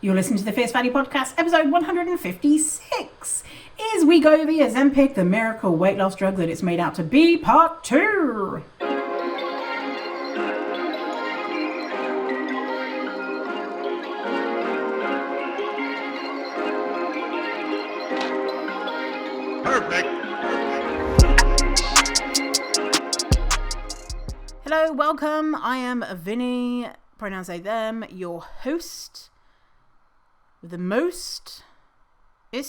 You're listening to the Fierce Fatty Podcast, episode 156. Is Wegovy, Ozempic, the miracle weight loss drug that it's made out to be, part 2? Perfect. Hello, welcome. I am Vinny, pronouns they, them, your host with the most, I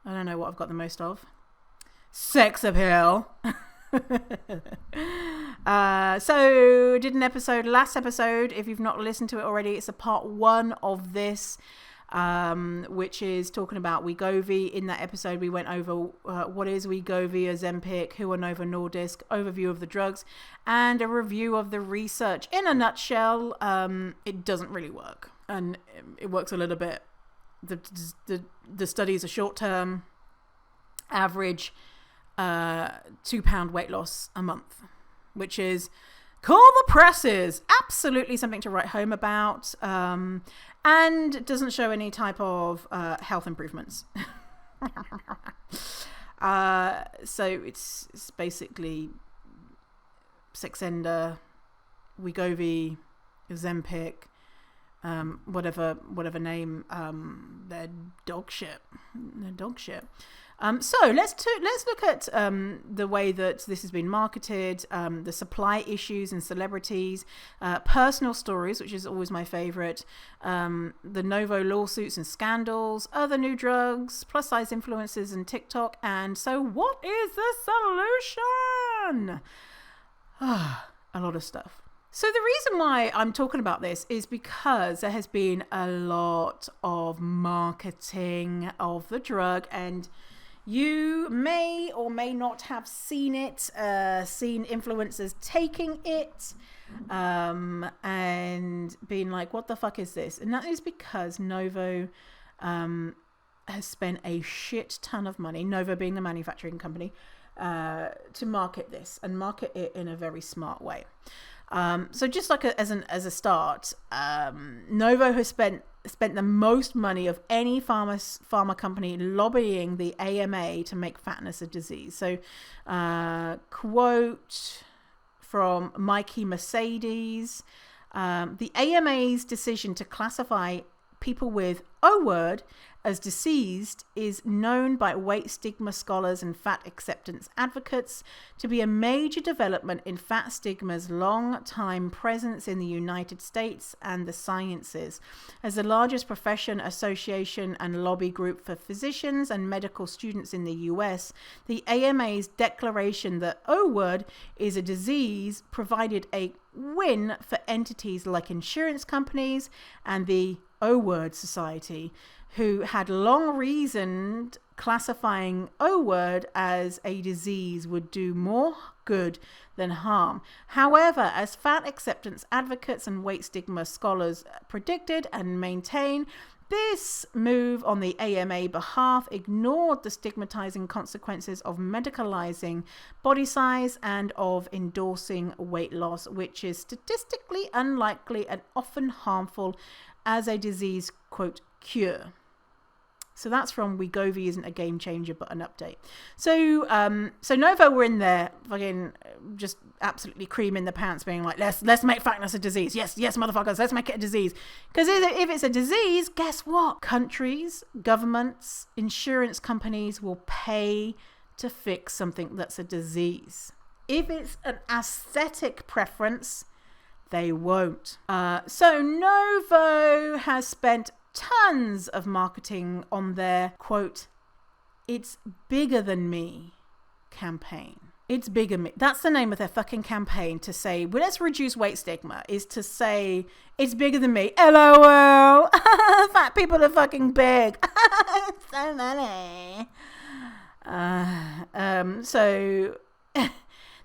don't know what I've got the most of. Sex appeal. So did an episode last episode. If you've not listened to it already, it's a part 1 of this, which is talking about Wegovy. In that episode, we went over what is Wegovy, Ozempic, who are Novo Nordisk, overview of the drugs, and a review of the research. In a nutshell, it doesn't really work, and it works a little bit. The studies are short term, average £2 weight loss a month, which is, call the presses, absolutely something to write home about, and doesn't show any type of health improvements. So it's basically Saxenda, Wegovy, Ozempic, whatever name, they're dog shit. So let's look at the way that this has been marketed, the supply issues and celebrities, personal stories, which is always my favorite, the Novo lawsuits and scandals, other new drugs, plus size influencers and TikTok, and so what is the solution? A lot of stuff. So the reason why I'm talking about this is because there has been a lot of marketing of the drug, and you may or may not have seen it, seen influencers taking it, and being like, what the fuck is this? And that is because Novo has spent a shit ton of money, Novo being the manufacturing company, to market this and market it in a very smart way. So just like as a start, Novo has spent the most money of any pharma company lobbying the AMA to make fatness a disease. So, quote from Mikey Mercedes, the AMA's decision to classify people with O-word as diseased is known by weight stigma scholars and fat acceptance advocates to be a major development in fat stigma's long-time presence in the United States and the sciences. As the largest profession, association, and lobby group for physicians and medical students in the US, the AMA's declaration that O-word is a disease provided a win for entities like insurance companies and the O-word Society, who had long reasoned classifying O-word as a disease would do more good than harm. However, as fat acceptance advocates and weight stigma scholars predicted and maintain, this move on the AMA behalf ignored the stigmatizing consequences of medicalizing body size and of endorsing weight loss, which is statistically unlikely and often harmful as a disease, quote, cure. So that's from Wegovy isn't a game changer, but an update. So Novo were in there fucking just absolutely creaming the pants, being like, let's make fatness a disease. Yes, motherfuckers, let's make it a disease. Because if it's a disease, guess what? Countries, governments, insurance companies will pay to fix something that's a disease. If it's an aesthetic preference, they won't. So Novo has spent tons of marketing on their, quote, "It's bigger than me" campaign. It's bigger than me. That's the name of their fucking campaign, to say, well, let's reduce weight stigma, is to say, it's bigger than me. LOL. Fat people are fucking big. So funny. So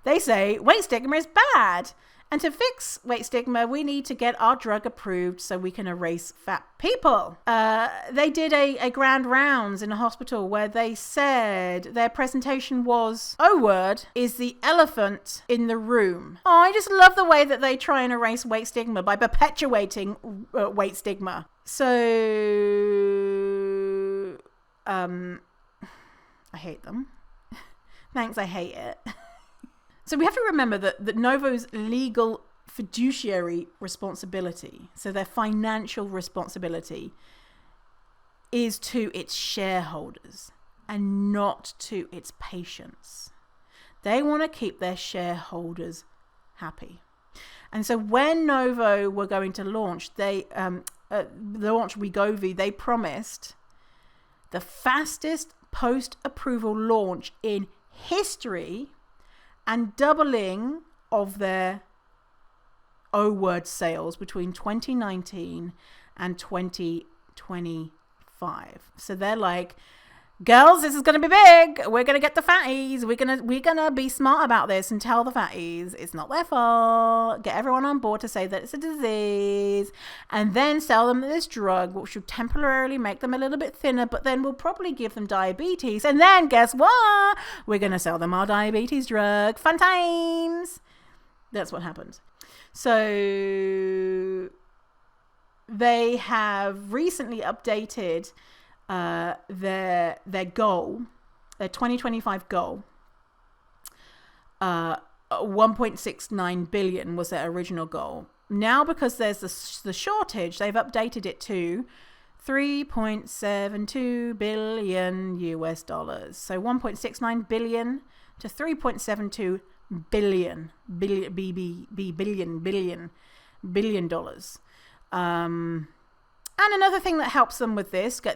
they say weight stigma is bad. And to fix weight stigma, we need to get our drug approved so we can erase fat people. They did a grand rounds in a hospital where they said their presentation was, O-word is the elephant in the room. Oh, I just love the way that they try and erase weight stigma by perpetuating weight stigma. So, I hate them. Thanks, I hate it. So we have to remember that Novo's legal fiduciary responsibility, so their financial responsibility, is to its shareholders and not to its patients. They want to keep their shareholders happy. And so when Novo were going to launch, launch Wegovy, they promised the fastest post-approval launch in history and doubling of their O-word sales between 2019 and 2025. So they're like, girls, this is going to be big. We're going to get the fatties. We're going to be smart about this and tell the fatties it's not their fault. Get everyone on board to say that it's a disease, and then sell them this drug, which will temporarily make them a little bit thinner, but then we'll probably give them diabetes. And then guess what? We're going to sell them our diabetes drug. Fun times. That's what happened. So they have recently updated their goal, their 2025 goal. 1.69 billion was their original goal. Now, because there's the shortage, they've updated it to 3.72 billion US dollars. So 1.69 billion to 3.72 billion dollars. And another thing that helps them with this goal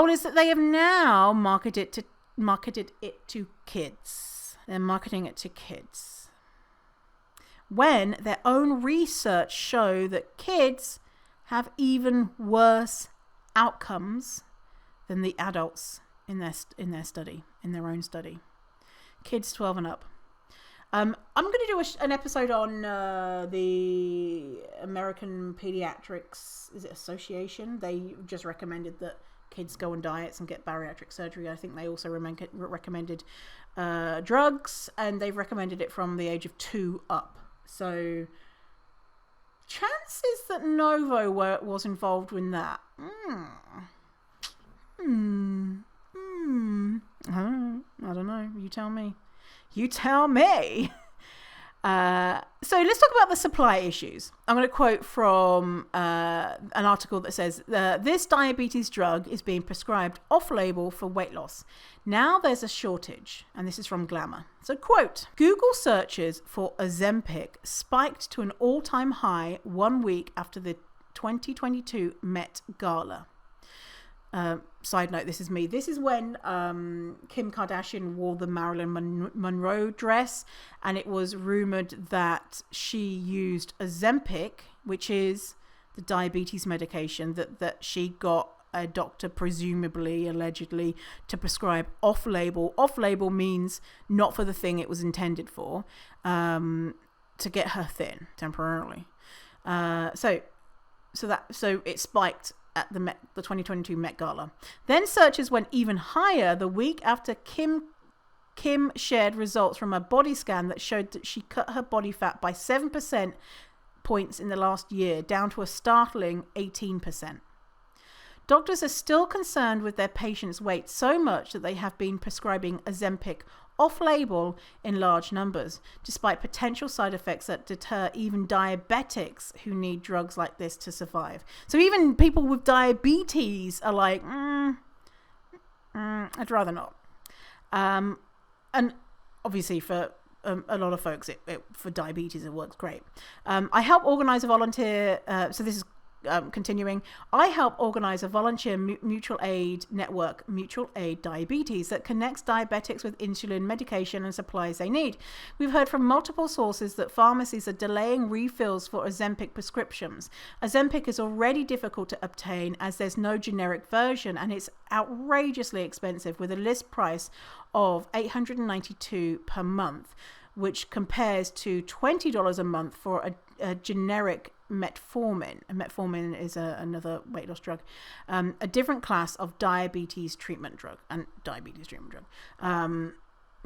is that they have now marketed it to kids. They're marketing it to kids, when their own research show that kids have even worse outcomes than the adults in their own study. Kids 12 and up. I'm going to do an episode on the American Pediatrics Association. They just recommended that kids go on diets and get bariatric surgery. I think they also recommended drugs, and they've recommended it from the age of 2 up. So chances that Novo was involved in that. I don't know. You tell me. You tell me. So let's talk about the supply issues. I'm going to quote from an article that says, this diabetes drug is being prescribed off-label for weight loss. Now there's a shortage. And this is from Glamour. So quote, Google searches for Ozempic spiked to an all-time high 1 week after the 2022 Met Gala. Side note, this is me. This is when Kim Kardashian wore the Marilyn Monroe dress, and it was rumored that she used Ozempic, which is the diabetes medication that she got a doctor, presumably, allegedly, to prescribe off-label. Off-label means not for the thing it was intended for, to get her thin temporarily. So it spiked at the 2022 Met Gala. Then searches went even higher the week after Kim shared results from a body scan that showed that she cut her body fat by 7% points in the last year, down to a startling 18%. Doctors are still concerned with their patients' weight so much that they have been prescribing Ozempic off-label in large numbers, despite potential side effects that deter even diabetics who need drugs like this to survive. So even people with diabetes are like, I'd rather not. And obviously for a lot of folks, for diabetes, it works great. I help organize a volunteer. So this is continuing. I help organize a volunteer mutual aid network, Mutual Aid Diabetes, that connects diabetics with insulin medication and supplies they need. We've heard from multiple sources that pharmacies are delaying refills for Ozempic prescriptions. Ozempic is already difficult to obtain as there's no generic version, and it's outrageously expensive with a list price of $892 per month, which compares to $20 a month for a generic metformin. And metformin is another weight loss drug, a different class of diabetes treatment drug.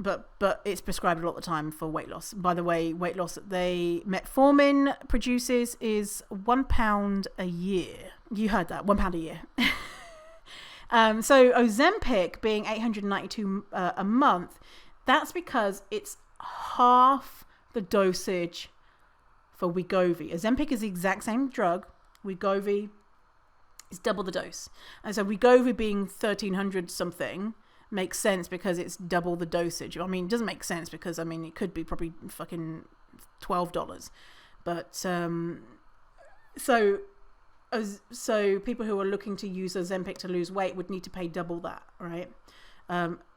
But it's prescribed a lot of the time for weight loss. By the way, weight loss that metformin produces is £1 a year. You heard that, £1 a year. So Ozempic being $892 a month, that's because it's half the dosage for Wegovy. Ozempic is the exact same drug. Wegovy is double the dose. And so Wegovy being 1,300 something makes sense because it's double the dosage. I mean, it doesn't make sense because, I mean, it could be probably fucking $12. But, so people who are looking to use Ozempic to lose weight would need to pay double that, right?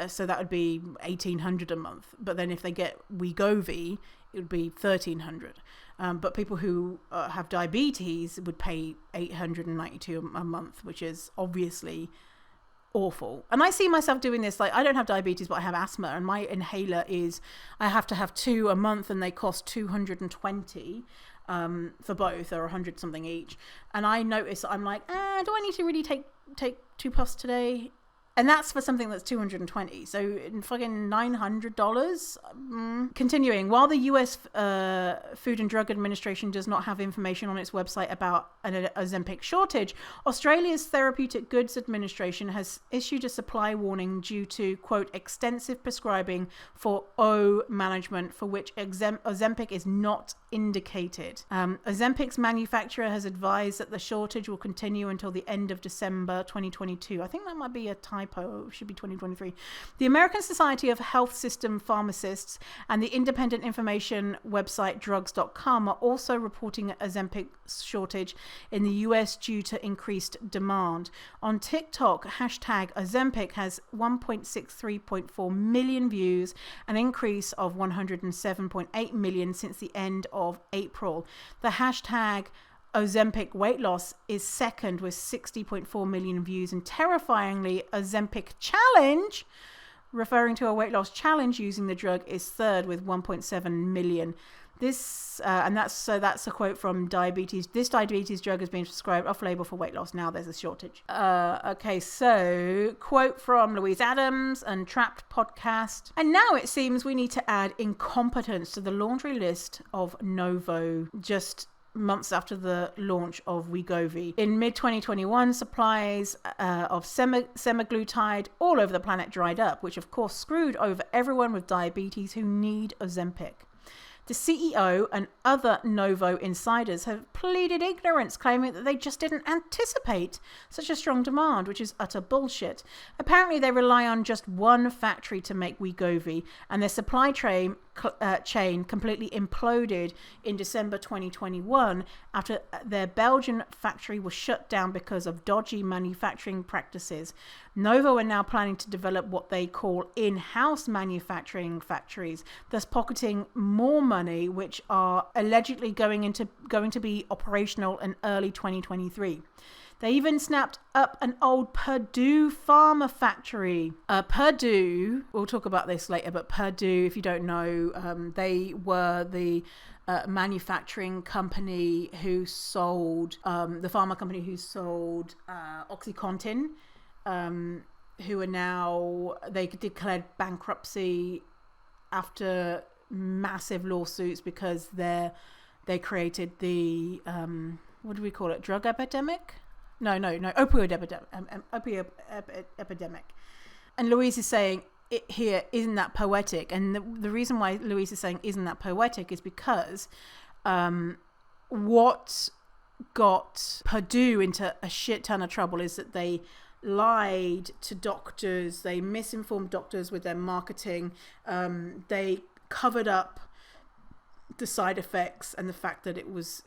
So that would be $1,800 a month. But then if they get Wegovy, it would be $1,300. But people who have diabetes would pay $892 a month, which is obviously awful. And I see myself doing this. Like, I don't have diabetes, but I have asthma, and my inhaler I have to have 2 a month, and they cost $220 for both, or 100 something each. And I notice I'm like, do I need to really take 2 puffs today? And that's for something that's $220. So fucking $900. Continuing, while the US Food and Drug Administration does not have information on its website about an Ozempic shortage, Australia's Therapeutic Goods Administration has issued a supply warning due to, quote, extensive prescribing for O management for which Ozempic is not indicated. Ozempic's manufacturer has advised that the shortage will continue until the end of December 2022. I think that might be a typo. It should be 2023. The American Society of Health System Pharmacists and the independent information website drugs.com are also reporting an Ozempic shortage in the US due to increased demand. On TikTok, hashtag Ozempic has 1.63.4 million views, an increase of 107.8 million since the end of April. The hashtag Ozempic weight loss is second with 60.4 million views, and terrifyingly, Ozempic challenge, referring to a weight loss challenge using the drug, is third with 1.7 million. That's a quote from Diabetes. This diabetes drug has been prescribed off-label for weight loss. Now there's a shortage. Okay, so quote from Louise Adams and Trapped podcast. And now it seems we need to add incompetence to the laundry list of Novo, just months after the launch of Wegovy. In mid-2021, supplies of semaglutide all over the planet dried up, which of course screwed over everyone with diabetes who need Ozempic. The CEO and other Novo insiders have pleaded ignorance, claiming that they just didn't anticipate such a strong demand, which is utter bullshit. Apparently, they rely on just one factory to make Wegovy, and their supply chain completely imploded in December 2021 after their Belgian factory was shut down because of dodgy manufacturing practices. Novo are now planning to develop what they call in-house manufacturing factories, thus pocketing more money, which are allegedly going to be operational in early 2023. They even snapped up an old Purdue pharma factory. Purdue, we'll talk about this later, but Purdue, if you don't know, they were the manufacturing company who sold, the pharma company who sold OxyContin, who are now, they declared bankruptcy after massive lawsuits because they created the, what do we call it, drug epidemic? No, opioid epidemic. And Louise is saying, here, isn't that poetic? And the reason why Louise is saying, isn't that poetic, is because what got Purdue into a shit ton of trouble is that they lied to doctors, they misinformed doctors with their marketing, they covered up the side effects and the fact that it was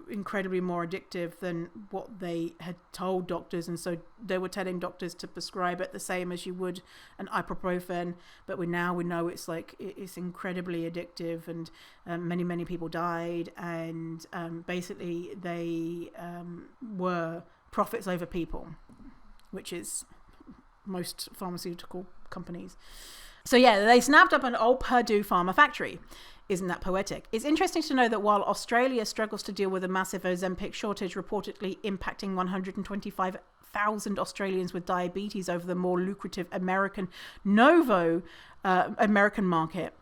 incredibly more addictive than what they had told doctors, and so they were telling doctors to prescribe it the same as you would an ibuprofen, but we know it's like it's incredibly addictive, and many people died, and basically they were profits over people, which is most pharmaceutical companies. So yeah, they snapped up an old Purdue pharma factory. Isn't that poetic? It's interesting to know that while Australia struggles to deal with a massive Ozempic shortage reportedly impacting 125,000 Australians with diabetes over the more lucrative Novo American market,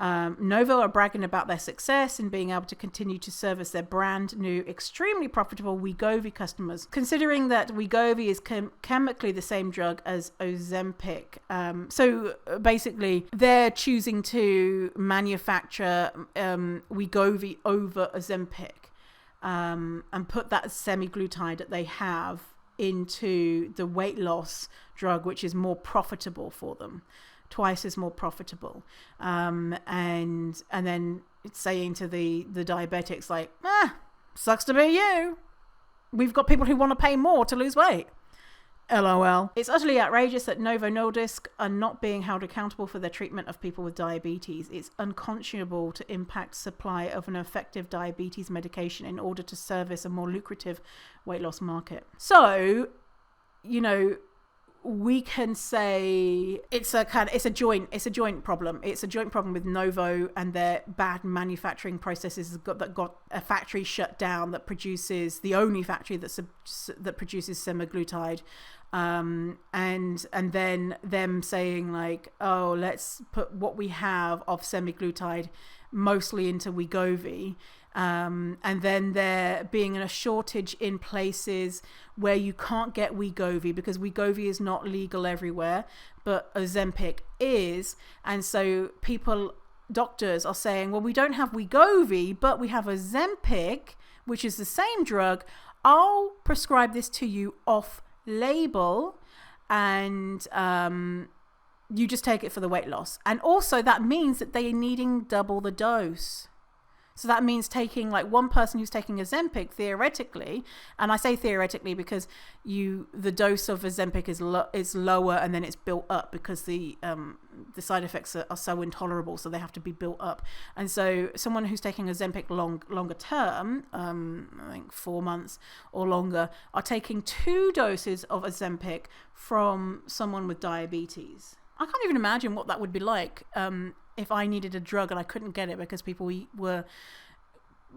Novo are bragging about their success in being able to continue to service their brand new, extremely profitable Wegovy customers. Considering that Wegovy is chemically the same drug as Ozempic. So basically, they're choosing to manufacture Wegovy over Ozempic and put that semaglutide that they have into the weight loss drug, which is more profitable for them. Twice as more profitable, and then it's saying to the diabetics like, sucks to be you. We've got people who want to pay more to lose weight. LOL. It's utterly outrageous that Novo Nordisk are not being held accountable for their treatment of people with diabetes. It's unconscionable to impact supply of an effective diabetes medication in order to service a more lucrative weight loss market. So, we can say it's a joint problem. It's a joint problem with Novo and their bad manufacturing processes that got a factory shut down that produces the only factory that produces semaglutide, and then them saying like, oh, let's put what we have of semaglutide mostly into Wegovy. And then there being a shortage in places where you can't get Wegovy because Wegovy is not legal everywhere, but Ozempic is. And so doctors are saying, well, we don't have Wegovy, but we have Ozempic, which is the same drug. I'll prescribe this to you off label, and you just take it for the weight loss. And also that means that they are needing double the dose. So that means taking like one person who's taking Ozempic theoretically, and I say theoretically because the dose of Ozempic is lower and then it's built up because the side effects are so intolerable, so they have to be built up. And so someone who's taking Ozempic longer term, I think 4 months or longer, are taking 2 doses of Ozempic from someone with diabetes. I can't even imagine what that would be like if I needed a drug and I couldn't get it because people were,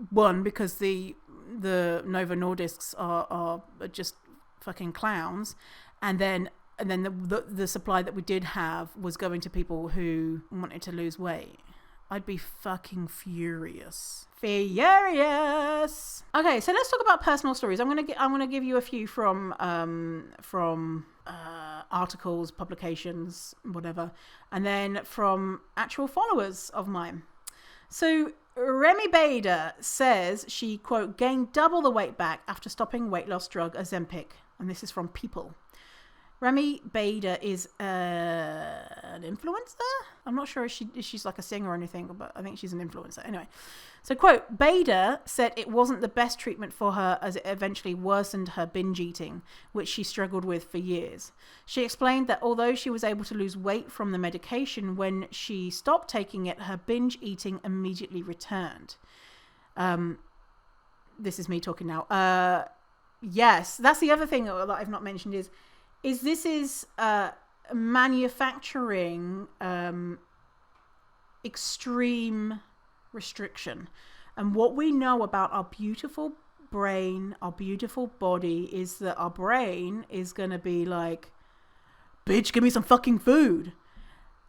one, because the Novo Nordisks are just fucking clowns, and then the supply that we did have was going to people who wanted to lose weight. I'd be fucking furious. Furious. Okay, so let's talk about personal stories. I'm gonna give you a few from articles, publications, whatever, and then from actual followers of mine. So Remy Bader says she, quote, gained double the weight back after stopping weight loss drug Ozempic, and this is from People. Remy Bader is an influencer. I'm not sure if she's like a singer or anything, but I think she's an influencer. Anyway, so quote, Bader said it wasn't the best treatment for her as it eventually worsened her binge eating, which she struggled with for years. She explained that although she was able to lose weight from the medication, when she stopped taking it, her binge eating immediately returned. This is me talking now. Yes, that's the other thing that I've not mentioned is this is manufacturing extreme restriction. And what we know about our beautiful brain, our beautiful body, is that our brain is going to be like, bitch, give me some fucking food.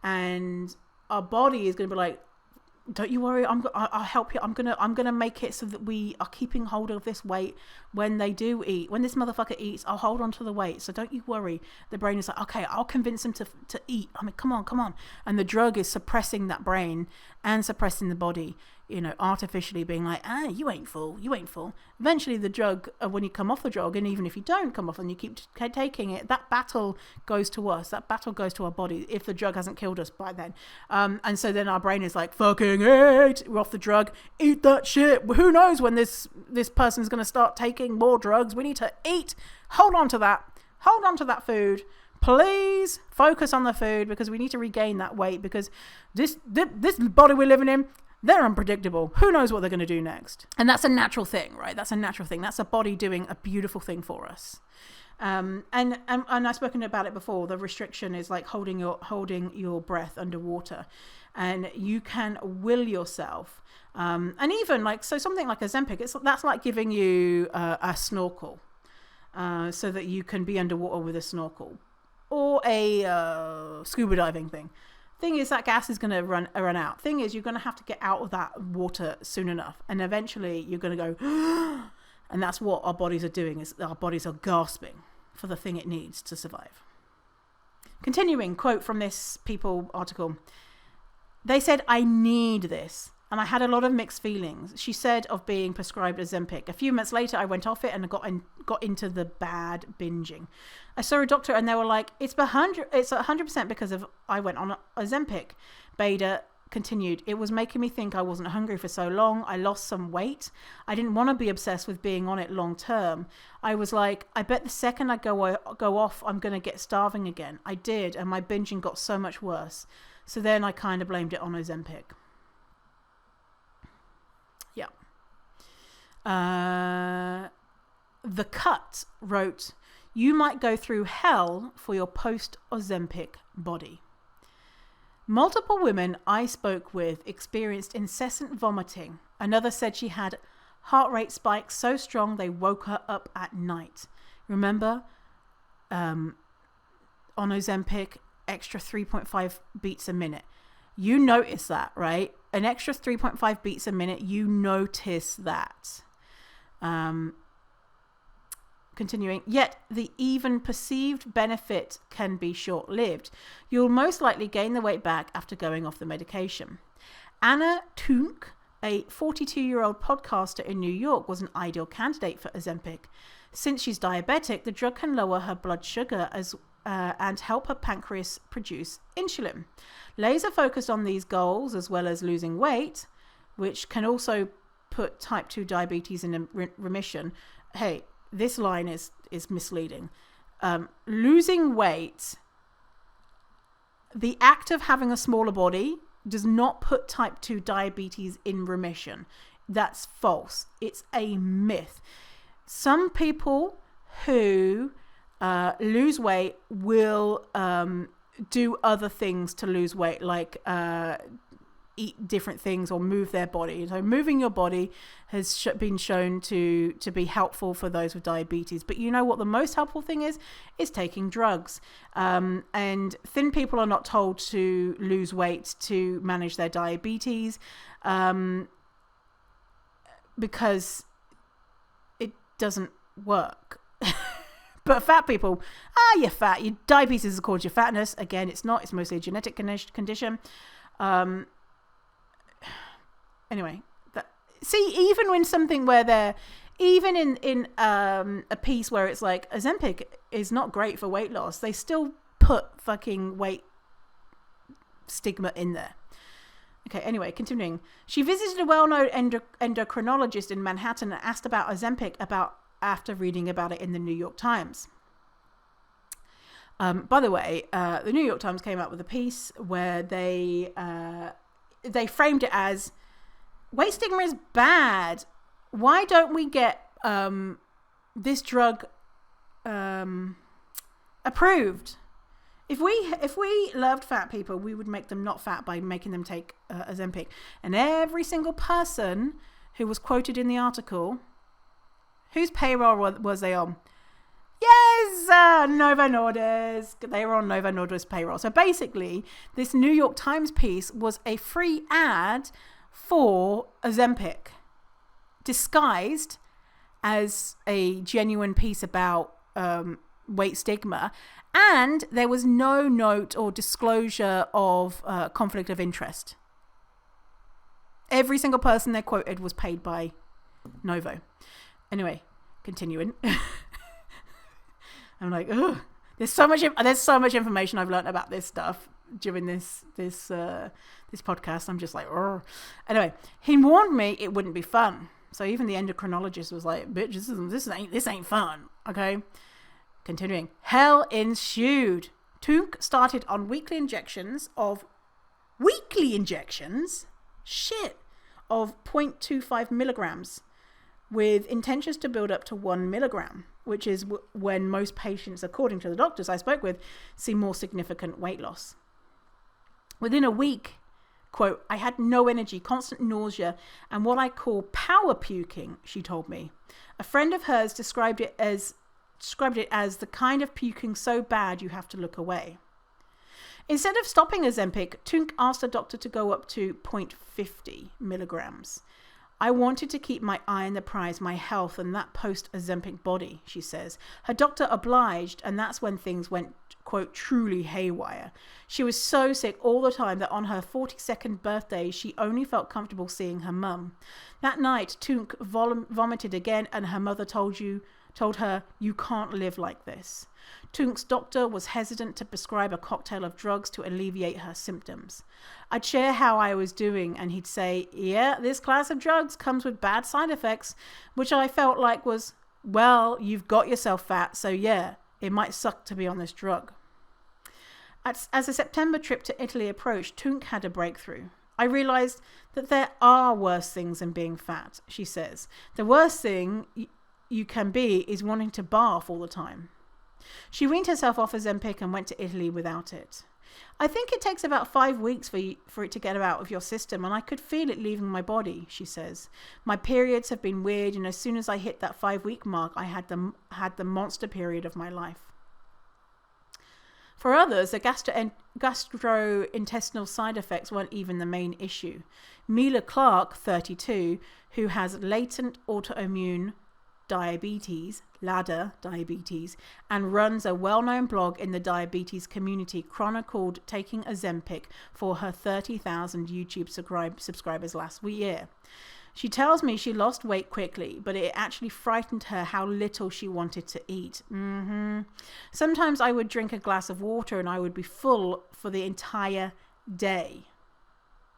And our body is going to be like, don't you worry, I'll help you. I'm gonna make it so that we are keeping hold of this weight when they do eat. When this motherfucker eats, I'll hold on to the weight. So don't you worry. The brain is like, okay, I'll convince him to eat. I mean, come on. And the drug is suppressing that brain and suppressing the body, artificially being like, you ain't full. Eventually the drug, when you come off the drug, and even if you don't come off and you keep taking it, that battle goes to us. That battle goes to our body if the drug hasn't killed us by then. And so then our brain is like, fucking eat. We're off the drug. Eat that shit. Who knows when this person's going to start taking more drugs. We need to eat. Hold on to that food. Please focus on the food because we need to regain that weight because this body we're living in they're unpredictable. Who knows what they're going to do next? And that's a natural thing, right? That's a natural thing. That's a body doing a beautiful thing for us. And I've spoken about it before. The restriction is like holding your breath underwater, and you can will yourself. And even like, so something like Ozempic, that's like giving you a snorkel, so that you can be underwater with a snorkel, or a scuba diving thing. Thing is, that gas is going to run out. Thing is, you're going to have to get out of that water soon enough, and eventually you're going to go, and that's what our bodies are doing. Is our bodies are gasping for the thing it needs to survive. Continuing quote from this People article. They said, "I need this, and I had a lot of mixed feelings." She said of being prescribed Ozempic. "A few months later, I went off it and got into the bad binging. I saw a doctor and they were like, it's 100% because of I went on Ozempic." Bader continued, "It was making me think I wasn't hungry for so long. I lost some weight. I didn't want to be obsessed with being on it long term. I was like, I bet the second I go off, I'm going to get starving again. I did, and my binging got so much worse. So then I kind of blamed it on Ozempic." Yeah. The Cut wrote, "You might go through hell for your post-Ozempic body. Multiple women I spoke with experienced incessant vomiting. Another said she had heart rate spikes so strong they woke her up at night. Remember, on Ozempic, extra 3.5 beats a minute. You notice that, right? An extra 3.5 beats a minute, you notice that." Continuing, "Yet the even perceived benefit can be short-lived. You'll most likely gain the weight back after going off the medication." Anna Tunk, a 42-year-old podcaster in New York, was an ideal candidate for Ozempic. Since she's diabetic, the drug can lower her blood sugar and help her pancreas produce insulin. Laser focused on these goals, as well as losing weight, which can also put type 2 diabetes in remission. Hey, this line is misleading. Losing weight, the act of having a smaller body does not put type 2 diabetes in remission. That's false. It's a myth. Some people who lose weight will do other things to lose weight, like eat different things or move their body. So moving your body has been shown to be helpful for those with diabetes. But you know what the most helpful thing is taking drugs. And thin people are not told to lose weight to manage their diabetes, because it doesn't work. But fat people, you're fat. Your diabetes is caused your fatness. Again, it's not. It's mostly a genetic condition. Anyway, see, even when something where they're, even in a piece where it's like Ozempic is not great for weight loss, they still put fucking weight stigma in there. Okay, anyway, continuing. She visited a well-known endocrinologist in Manhattan and asked about Ozempic after reading about it in the New York Times. By the way, the New York Times came out with a piece where they framed it as, weight stigma is bad. Why don't we get this drug approved? If we loved fat people, we would make them not fat by making them take Ozempic. And every single person who was quoted in the article, whose payroll was they on? Yes, Novo Nordisk. They were on Novo Nordisk payroll. So basically, this New York Times piece was a free ad for Ozempic, disguised as a genuine piece about weight stigma, and there was no note or disclosure of conflict of interest. Every single person they quoted was paid by Novo. Anyway, continuing. I'm like, ugh. There's so much information I've learned about this stuff during this podcast. I'm just like, ugh. Anyway, he warned me it wouldn't be fun. So even the endocrinologist was like, bitch, this ain't fun. Okay. Continuing. Hell ensued. Tunk started on weekly injections. Shit. of 0.25 milligrams with intentions to build up to 1 milligram, which is when most patients, according to the doctors I spoke with, see more significant weight loss. Within a week, quote, I had no energy, constant nausea, and what I call power puking, she told me. A friend of hers described it as the kind of puking so bad you have to look away. Instead of stopping Ozempic, Tunk asked her doctor to go up to 0.50 milligrams. I wanted to keep my eye on the prize, my health, and that post-Ozempic body, she says. Her doctor obliged, and that's when things went, quote, truly haywire. She was so sick all the time that on her 42nd birthday, she only felt comfortable seeing her mum. That night, Tunk vomited again, and her mother told her, you can't live like this. Tunk's doctor was hesitant to prescribe a cocktail of drugs to alleviate her symptoms. I'd share how I was doing, and he'd say, yeah, this class of drugs comes with bad side effects, which I felt like was, well, you've got yourself fat, so yeah, it might suck to be on this drug. As the September trip to Italy approached, Tunk had a breakthrough. I realized that there are worse things than being fat, she says. The worst thing you can be is wanting to barf all the time. She weaned herself off Ozempic and went to Italy without it. I think it takes about 5 weeks for it to get out of your system, and I could feel it leaving my body, she says. My periods have been weird, and as soon as I hit that 5-week mark, I had the monster period of my life. For others, the gastrointestinal side effects weren't even the main issue. Mila Clark, 32, who has latent autoimmune diabetes, LADA diabetes, and runs a well-known blog in the diabetes community, chronicled taking Ozempic for her 30,000 YouTube subscribers last year. She tells me she lost weight quickly, but it actually frightened her how little she wanted to eat. Sometimes I would drink a glass of water and I would be full for the entire day.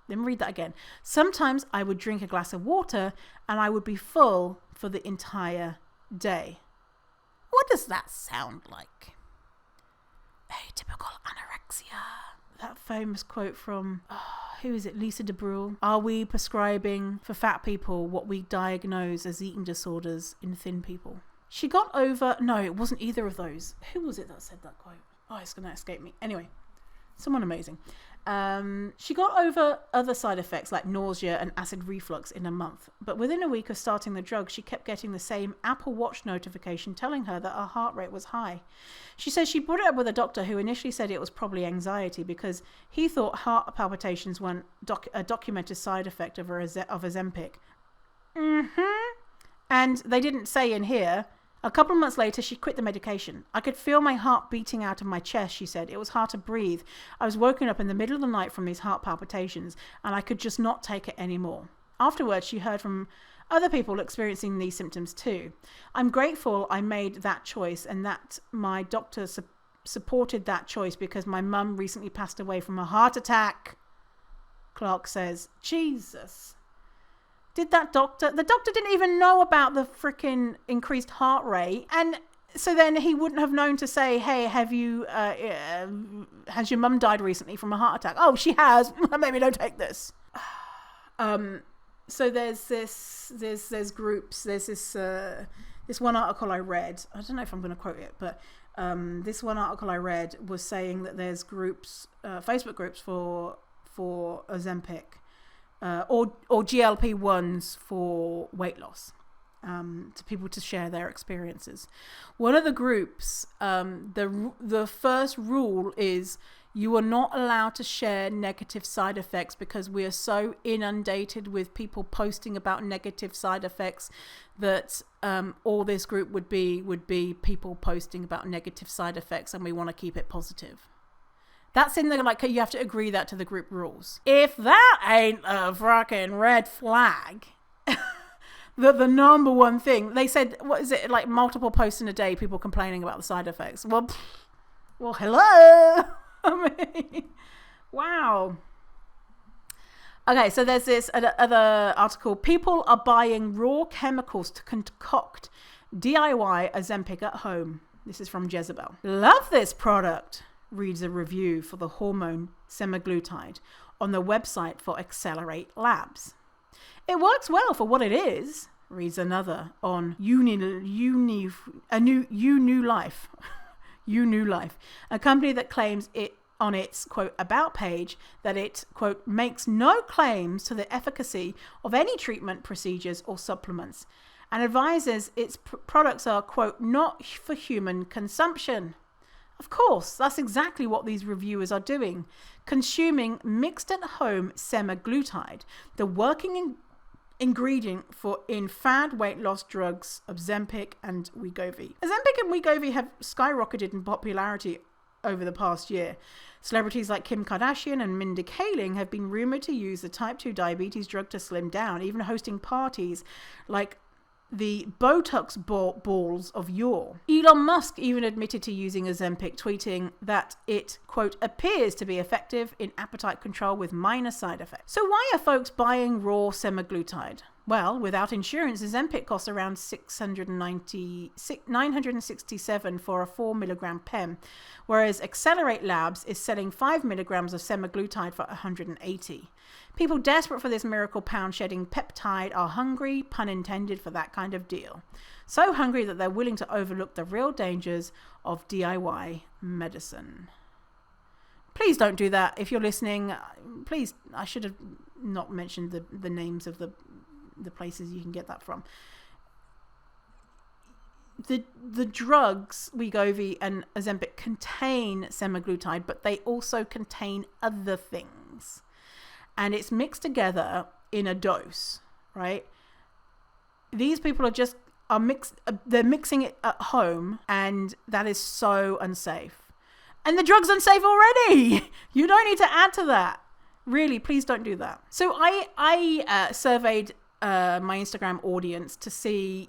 Let me read that again. Sometimes I would drink a glass of water and I would be full for the entire day. What does that sound like? Atypical anorexia. That famous quote from, who is it? Lisa DeBrule. Are we prescribing for fat people what we diagnose as eating disorders in thin people? She got over, no, it wasn't either of those. Who was it that said that quote? Oh, it's going to escape me. Anyway, someone amazing. She got over other side effects like nausea and acid reflux in a month, but within a week of starting the drug, she kept getting the same Apple Watch notification telling her that her heart rate was high. She says she brought it up with a doctor who initially said it was probably anxiety because he thought heart palpitations weren't a documented side effect of Ozempic. And they didn't say in here. A couple of months later, she quit the medication. I could feel my heart beating out of my chest, she said. It was hard to breathe. I was woken up in the middle of the night from these heart palpitations, and I could just not take it anymore. Afterwards, she heard from other people experiencing these symptoms too. I'm grateful I made that choice and that my doctor supported that choice because my mum recently passed away from a heart attack. Clark says, Jesus. Did the doctor didn't even know about the freaking increased heart rate, and so then he wouldn't have known to say, hey, has your mum died recently from a heart attack? Oh, she has. Maybe don't take this. So there's groups. There's this one article I read. I don't know if I'm going to quote it, but this one article I read was saying that there's groups, Facebook groups for Ozempic. Or GLP-1s for weight loss, to people to share their experiences. One of the groups, the first rule is you are not allowed to share negative side effects because we are so inundated with people posting about negative side effects that all this group would be people posting about negative side effects, and we want to keep it positive. That's in the, like, you have to agree that to the group rules. If that ain't a fucking red flag, the number one thing, they said, what is it, like multiple posts in a day, people complaining about the side effects. Well, hello. I mean, wow. Okay, so there's this other article. People are buying raw chemicals to concoct DIY Ozempic at home. This is from Jezebel. Love this product, reads a review for the hormone semaglutide on the website for Accelerate Labs. It works well for what it is, reads another on You New Life, a company that claims it on its, quote, about page that it, quote, makes no claims to the efficacy of any treatment, procedures or supplements, and advises its products are, quote, not for human consumption. Of course, that's exactly what these reviewers are doing, consuming mixed at home semaglutide, the working ingredient in fad weight loss drugs Ozempic and Wegovy. Ozempic and Wegovy have skyrocketed in popularity over the past year. Celebrities like Kim Kardashian and Mindy Kaling have been rumored to use the type 2 diabetes drug to slim down, even hosting parties like the Botox balls of yore. Elon Musk even admitted to using Ozempic, tweeting that it, quote, appears to be effective in appetite control with minor side effects. So why are folks buying raw semaglutide? Well, without insurance, Ozempic costs around $967 for a 4 milligram pen, whereas Accelerate Labs is selling 5 milligrams of semaglutide for $180. People desperate for this miracle pound-shedding peptide are hungry, pun intended, for that kind of deal. So hungry that they're willing to overlook the real dangers of DIY medicine. Please don't do that. If you're listening, please, I should have not mentioned the names of the places you can get that from. The drugs Wegovy and Ozempic contain semaglutide, but they also contain other things. And it's mixed together in a dose, right? These people they're mixing it at home, and that is so unsafe. And the drug's unsafe already. You don't need to add to that. Really, please don't do that. So I surveyed my Instagram audience to see,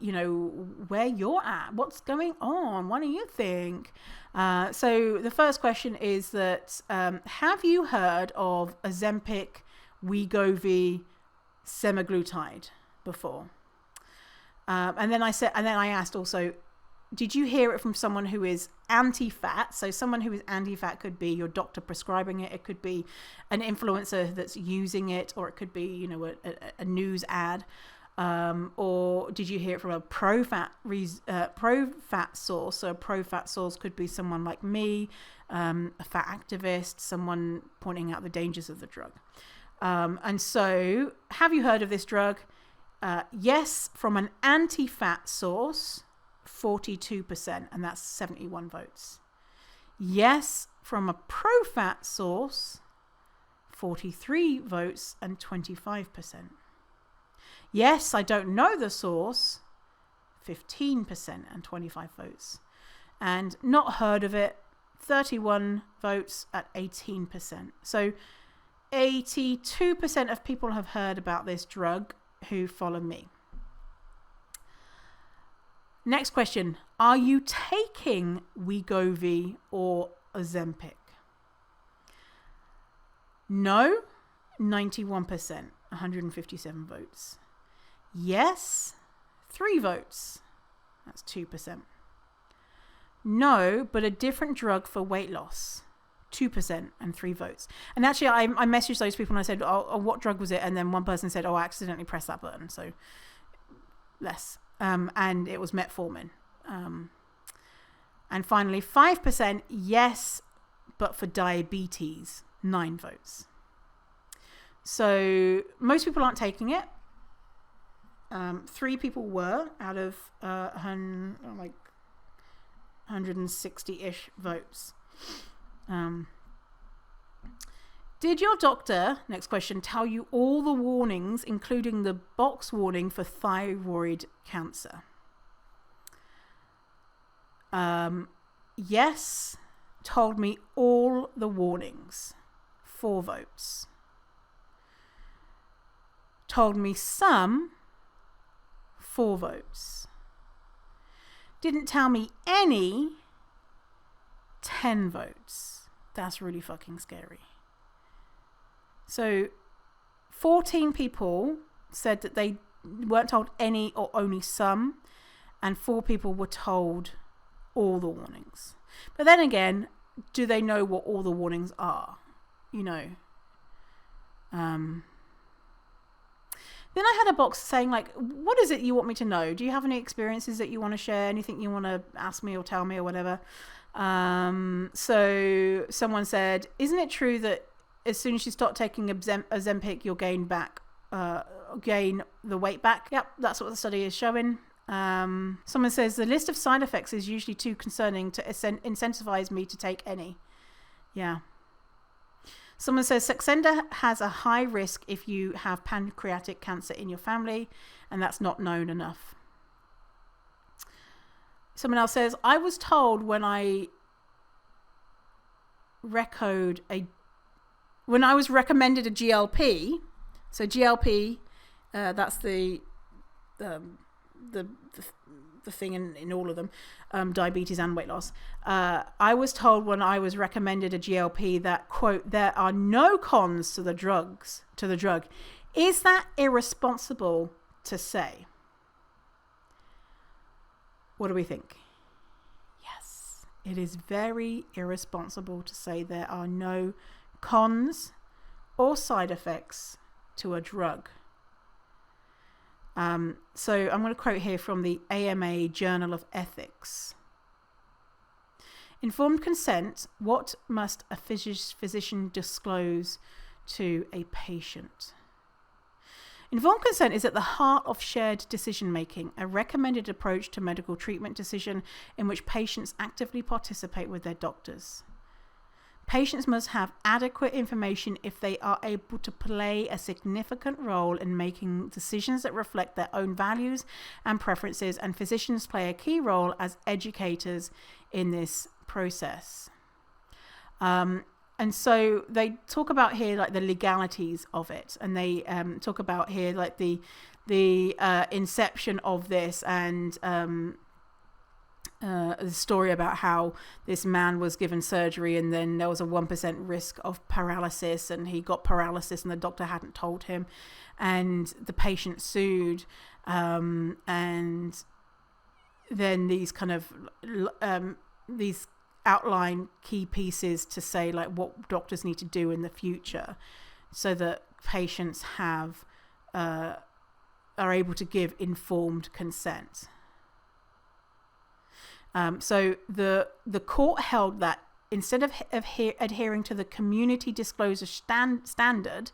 where you're at, what's going on, what do you think? So the first question is that have you heard of Ozempic, Wegovy, semaglutide before? And then I asked also, did you hear it from someone who is anti-fat? So someone who is anti-fat could be your doctor prescribing it. It could be an influencer that's using it, or it could be, a news ad. Or did you hear it from a pro-fat source? So a pro-fat source could be someone like me, a fat activist, someone pointing out the dangers of the drug. And so, have you heard of this drug? Yes, from an anti-fat source, 42%, and that's 71 votes. Yes, from a pro-fat source, 43 votes and 25%. Yes, I don't know the source, 15% and 25 votes. And not heard of it, 31 votes at 18%. So 82% of people have heard about this drug who follow me. Next question. Are you taking Wegovy or Ozempic? No, 91%, 157 votes. Yes, 3 votes. That's 2%. No, but a different drug for weight loss. 2% and 3 votes. And actually, I messaged those people and I said, oh, what drug was it? And then one person said, I accidentally pressed that button. So less. And it was metformin. And finally, 5% yes, but for diabetes, 9 votes. So most people aren't taking it. 3 people were out of 160-ish votes. Did your doctor, next question, tell you all the warnings, including the box warning for thyroid cancer? Yes, told me all the warnings, 4 votes. Told me some, 4 votes. Didn't tell me any, 10 votes. That's really fucking scary. So 14 people said that they weren't told any or only some, and 4 people were told all the warnings. But then again, do they know what all the warnings are? Then I had a box saying like, what is it you want me to know? Do you have any experiences that you want to share? Anything you want to ask me or tell me or whatever? So someone said, isn't it true that as soon as you start taking Ozempic, you'll gain the weight back? Yep, that's what the study is showing. Someone says the list of side effects is usually too concerning to incentivize me to take any. Yeah. Someone says Saxenda has a high risk if you have pancreatic cancer in your family, and that's not known enough. Someone else says, I was told when I recommended a GLP, so GLP, that's the thing in all of them, diabetes and weight loss. I was told when I was recommended a GLP that, quote, there are no cons to the drug. Is that irresponsible to say? What do we think? Yes, it is very irresponsible to say there are no cons or side effects to a drug. So I'm going to quote here from the AMA Journal of Ethics. Informed consent, what must a physician disclose to a patient? Informed consent is at the heart of shared decision-making, a recommended approach to medical treatment decision in which patients actively participate with their doctors. Patients must have adequate information if they are able to play a significant role in making decisions that reflect their own values and preferences, and physicians play a key role as educators in this process. And so they talk about here like the legalities of it, and they talk about here like the inception of this, and the story about how this man was given surgery and then there was a 1% risk of paralysis, and he got paralysis and the doctor hadn't told him, and the patient sued, and then these kind of these outline key pieces to say like what doctors need to do in the future so that patients have are able to give informed consent. So the court held that instead of adhering to the community disclosure standard,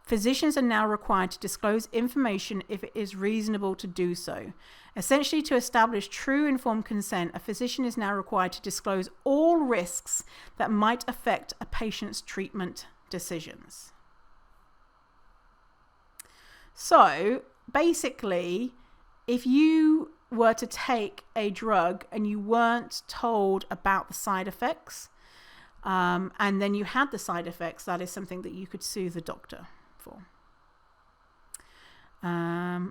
physicians are now required to disclose information if it is reasonable to do so. Essentially, to establish true informed consent, a physician is now required to disclose all risks that might affect a patient's treatment decisions. So basically, if you were to take a drug and you weren't told about the side effects, and then you had the side effects, that is something that you could sue the doctor for.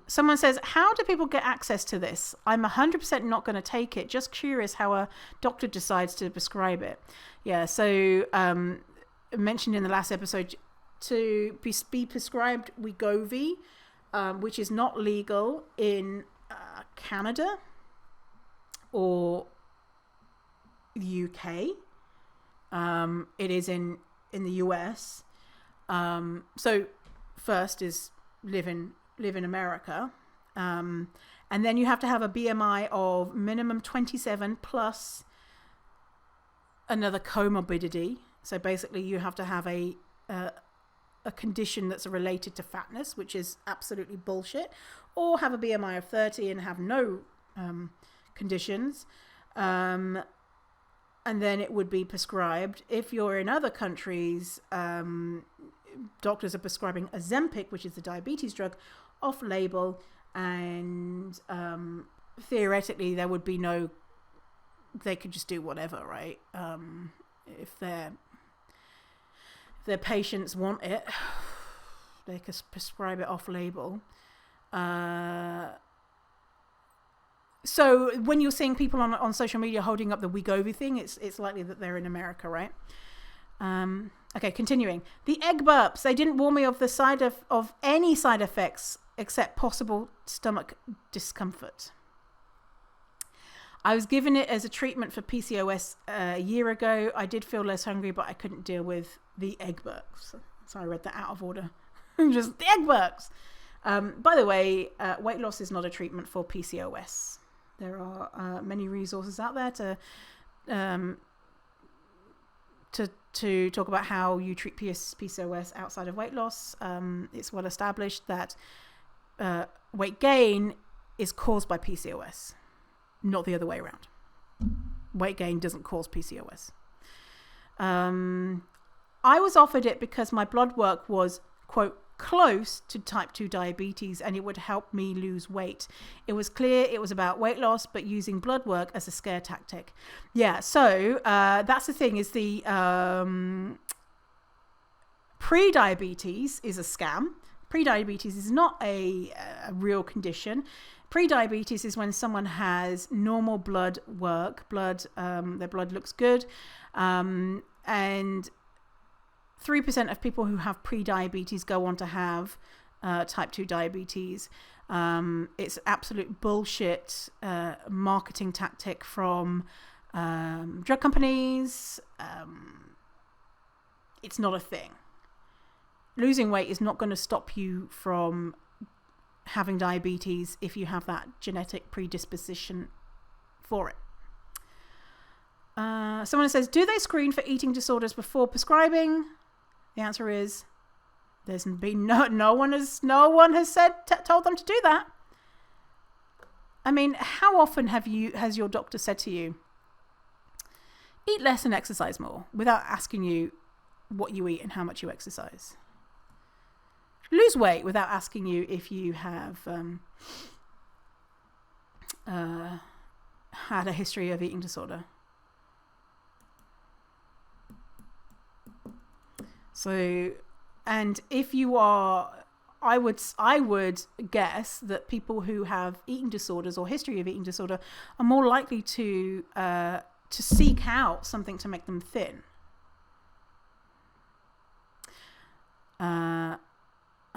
Someone says, how do people get access to this? I'm 100% not going to take it. Just curious how a doctor decides to prescribe it. Yeah, so mentioned in the last episode, to be prescribed Wegovy, which is not legal in Canada or the UK. It is in the US. So first is live in America, and then you have to have a BMI of minimum 27 plus another comorbidity. So basically you have to have a condition that's related to fatness, which is absolutely bullshit, or have a BMI of 30 and have no conditions, and then it would be prescribed. If you're in other countries, doctors are prescribing Ozempic, which is the diabetes drug, off label, and theoretically there would be no, they could just do whatever, right? If their patients want it, they could prescribe it off label. So when you're seeing people on social media holding up the Wegovy thing, it's likely that they're in America, right? Okay, continuing. The egg burps. They didn't warn me of the side of any side effects except possible stomach discomfort. I was given it as a treatment for PCOS a year ago. I did feel less hungry, but I couldn't deal with the egg burps. So I read that out of order. Just the egg burps. By the way, weight loss is not a treatment for PCOS. There are many resources out there to talk about how you treat PCOS outside of weight loss. It's well established that weight gain is caused by PCOS, not the other way around. Weight gain doesn't cause PCOS. I was offered it because my blood work was, quote, close to type 2 diabetes and it would help me lose weight. It was clear it was about weight loss, but using blood work as a scare tactic. Yeah, so that's the thing, is the pre-diabetes is a scam. Pre-diabetes is not a real condition. Pre-diabetes is when someone has normal blood work, their blood looks good, and 3% of people who have pre-diabetes go on to have type 2 diabetes. It's absolute bullshit marketing tactic from drug companies. It's not a thing. Losing weight is not going to stop you from having diabetes if you have that genetic predisposition for it. Someone says, do they screen for eating disorders before prescribing? The answer is, there's been no one has told them to do that. I mean, how often has your doctor said to you, eat less and exercise more, without asking you what you eat and how much you exercise? Lose weight without asking you if you have had a history of eating disorder. So, and if you are, I would guess that people who have eating disorders or history of eating disorder are more likely to seek out something to make them thin.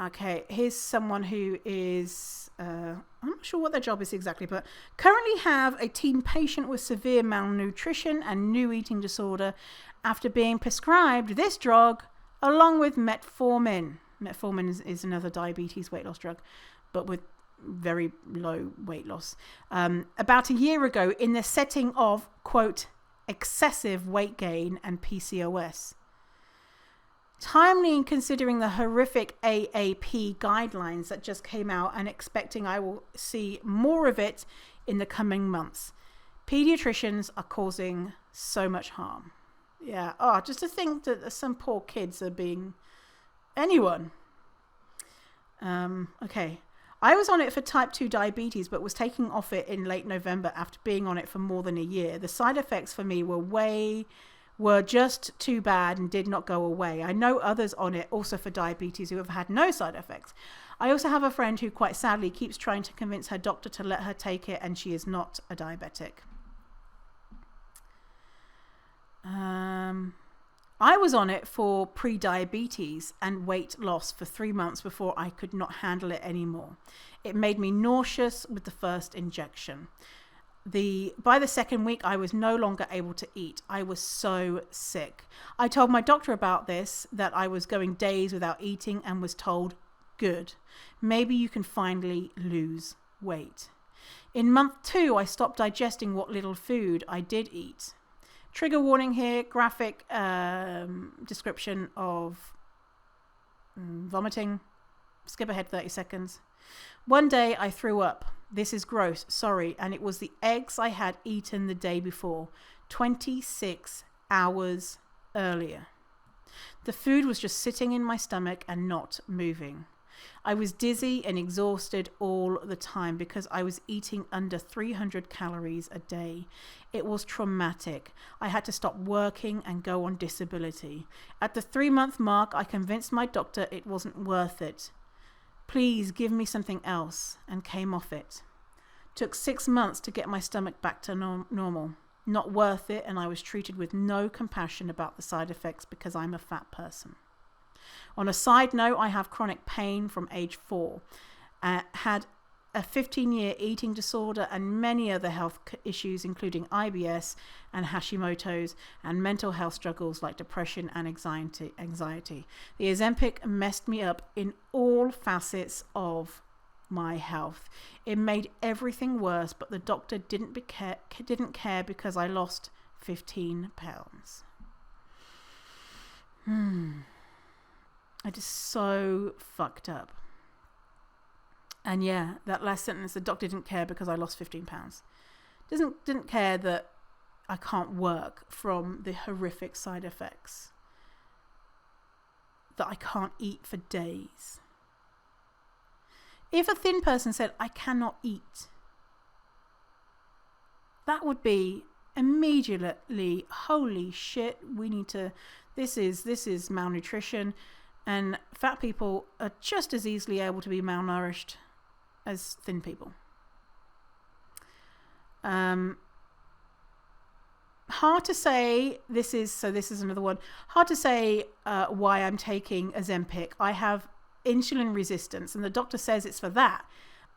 Okay, here's someone who is, I'm not sure what their job is exactly, but currently have a teen patient with severe malnutrition and new eating disorder after being prescribed this drug along with metformin. Metformin is another diabetes weight loss drug, but with very low weight loss. About a year ago, in the setting of, quote, excessive weight gain and PCOS. Timely in considering the horrific AAP guidelines that just came out and expecting I will see more of it in the coming months. Pediatricians are causing so much harm. Yeah. Oh, just to think that some poor kids are being anyone. Okay. I was on it for type 2 diabetes, but was taking off it in late November after being on it for more than a year. The side effects for me were just too bad and did not go away. I know others on it also for diabetes who have had no side effects. I also have a friend who quite sadly keeps trying to convince her doctor to let her take it, and she is not a diabetic. I was on it for pre-diabetes and weight loss for 3 months before I could not handle it anymore. It made me nauseous with the first injection. By the second week, I was no longer able to eat. I was so sick. I told my doctor about this, that I was going days without eating, and was told, good, maybe you can finally lose weight. In month 2, I stopped digesting what little food I did eat. Trigger warning here, graphic description of vomiting. Skip ahead 30 seconds. One day I threw up. This is gross, sorry. And it was the eggs I had eaten the day before, 26 hours earlier. The food was just sitting in my stomach and not moving. I was dizzy and exhausted all the time because I was eating under 300 calories a day. It was traumatic. I had to stop working and go on disability. At the 3-month mark, I convinced my doctor it wasn't worth it. Please give me something else, and came off it. Took 6 months to get my stomach back to normal. Not worth it, and I was treated with no compassion about the side effects because I'm a fat person. On a side note, I have chronic pain from age 4. Had a 15-year eating disorder, and many other health issues, including IBS and Hashimoto's, and mental health struggles like depression and anxiety. The Ozempic messed me up in all facets of my health. It made everything worse, but the doctor didn't care because I lost 15 pounds. It is so fucked up. And yeah, that last sentence, the doctor didn't care because I lost 15 pounds. Didn't care that I can't work from the horrific side effects. That I can't eat for days. If a thin person said, I cannot eat, that would be immediately, holy shit, this is malnutrition. And fat people are just as easily able to be malnourished as thin people. Hard to say, this is another one. Hard to say why I'm taking Ozempic. I have insulin resistance and the doctor says it's for that.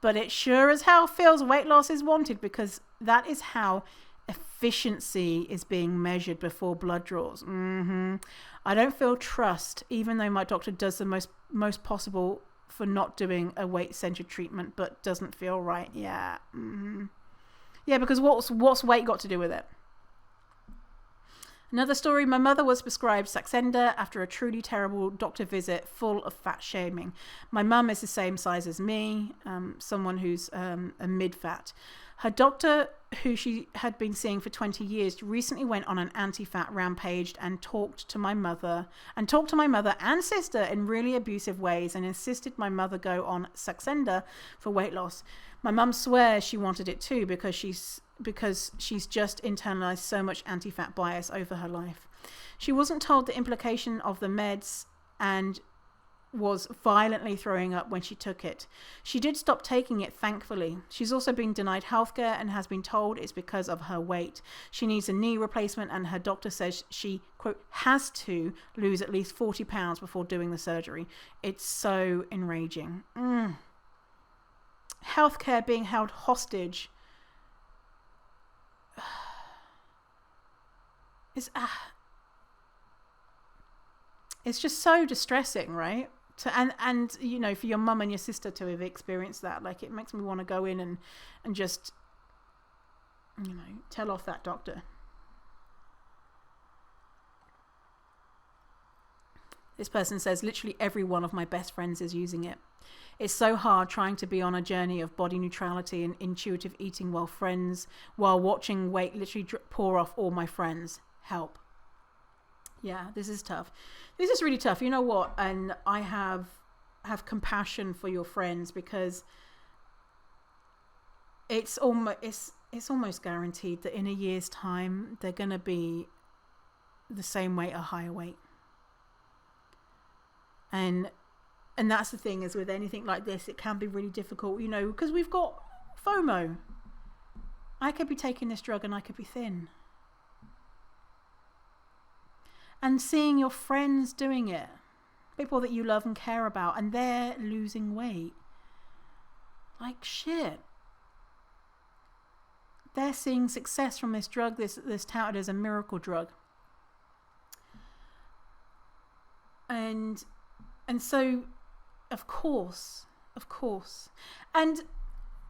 But it sure as hell feels weight loss is wanted, because that is how efficiency is being measured before blood draws. I don't feel trust, even though my doctor does the most possible for not doing a weight-centered treatment, but doesn't feel right. Yeah. Yeah, because what's weight got to do with it? Another story, my mother was prescribed Saxenda after a truly terrible doctor visit full of fat shaming. My mum is the same size as me, someone who's a mid-fat. Her doctor, who she had been seeing for 20 years, recently went on an anti-fat rampage and talked to my mother and sister in really abusive ways, and insisted my mother go on Saxenda for weight loss. My mum swears she wanted it too because she's just internalized so much anti-fat bias over her life. She wasn't told the implication of the meds and was violently throwing up when she took it. She did stop taking it, thankfully. She's also been denied healthcare and has been told it's because of her weight. She needs a knee replacement, and her doctor says she, quote, has to lose at least 40 pounds before doing the surgery. It's so enraging. Healthcare being held hostage. It's just so distressing, right? And you know, for your mum and your sister to have experienced that, like, it makes me want to go in and just, you know, tell off that doctor. This person says, literally every one of my best friends is using it. It's so hard trying to be on a journey of body neutrality and intuitive eating while watching weight literally pour off all my friends. Help. Yeah, this is tough. This is really tough. You know what? And I have compassion for your friends, because it's almost guaranteed that in a year's time they're going to be the same weight or higher weight. And that's the thing, is with anything like this, it can be really difficult, you know, because we've got FOMO. I could be taking this drug and I could be thin. And seeing your friends doing it, people that you love and care about, and they're losing weight. Like, shit. They're seeing success from this drug, this touted as a miracle drug. And so, of course.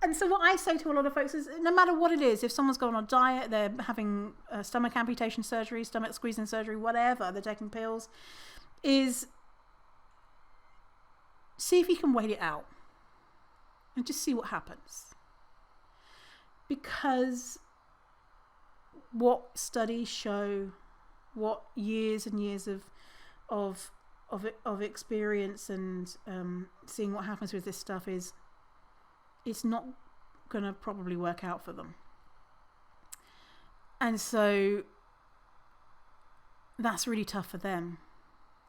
And so what I say to a lot of folks is, no matter what it is, if someone's going on a diet, they're having stomach amputation surgery, stomach squeezing surgery, whatever, they're taking pills, is see if you can wait it out and just see what happens. Because what studies show, what years and years of experience and seeing what happens with this stuff is, it's not going to probably work out for them. And so that's really tough for them.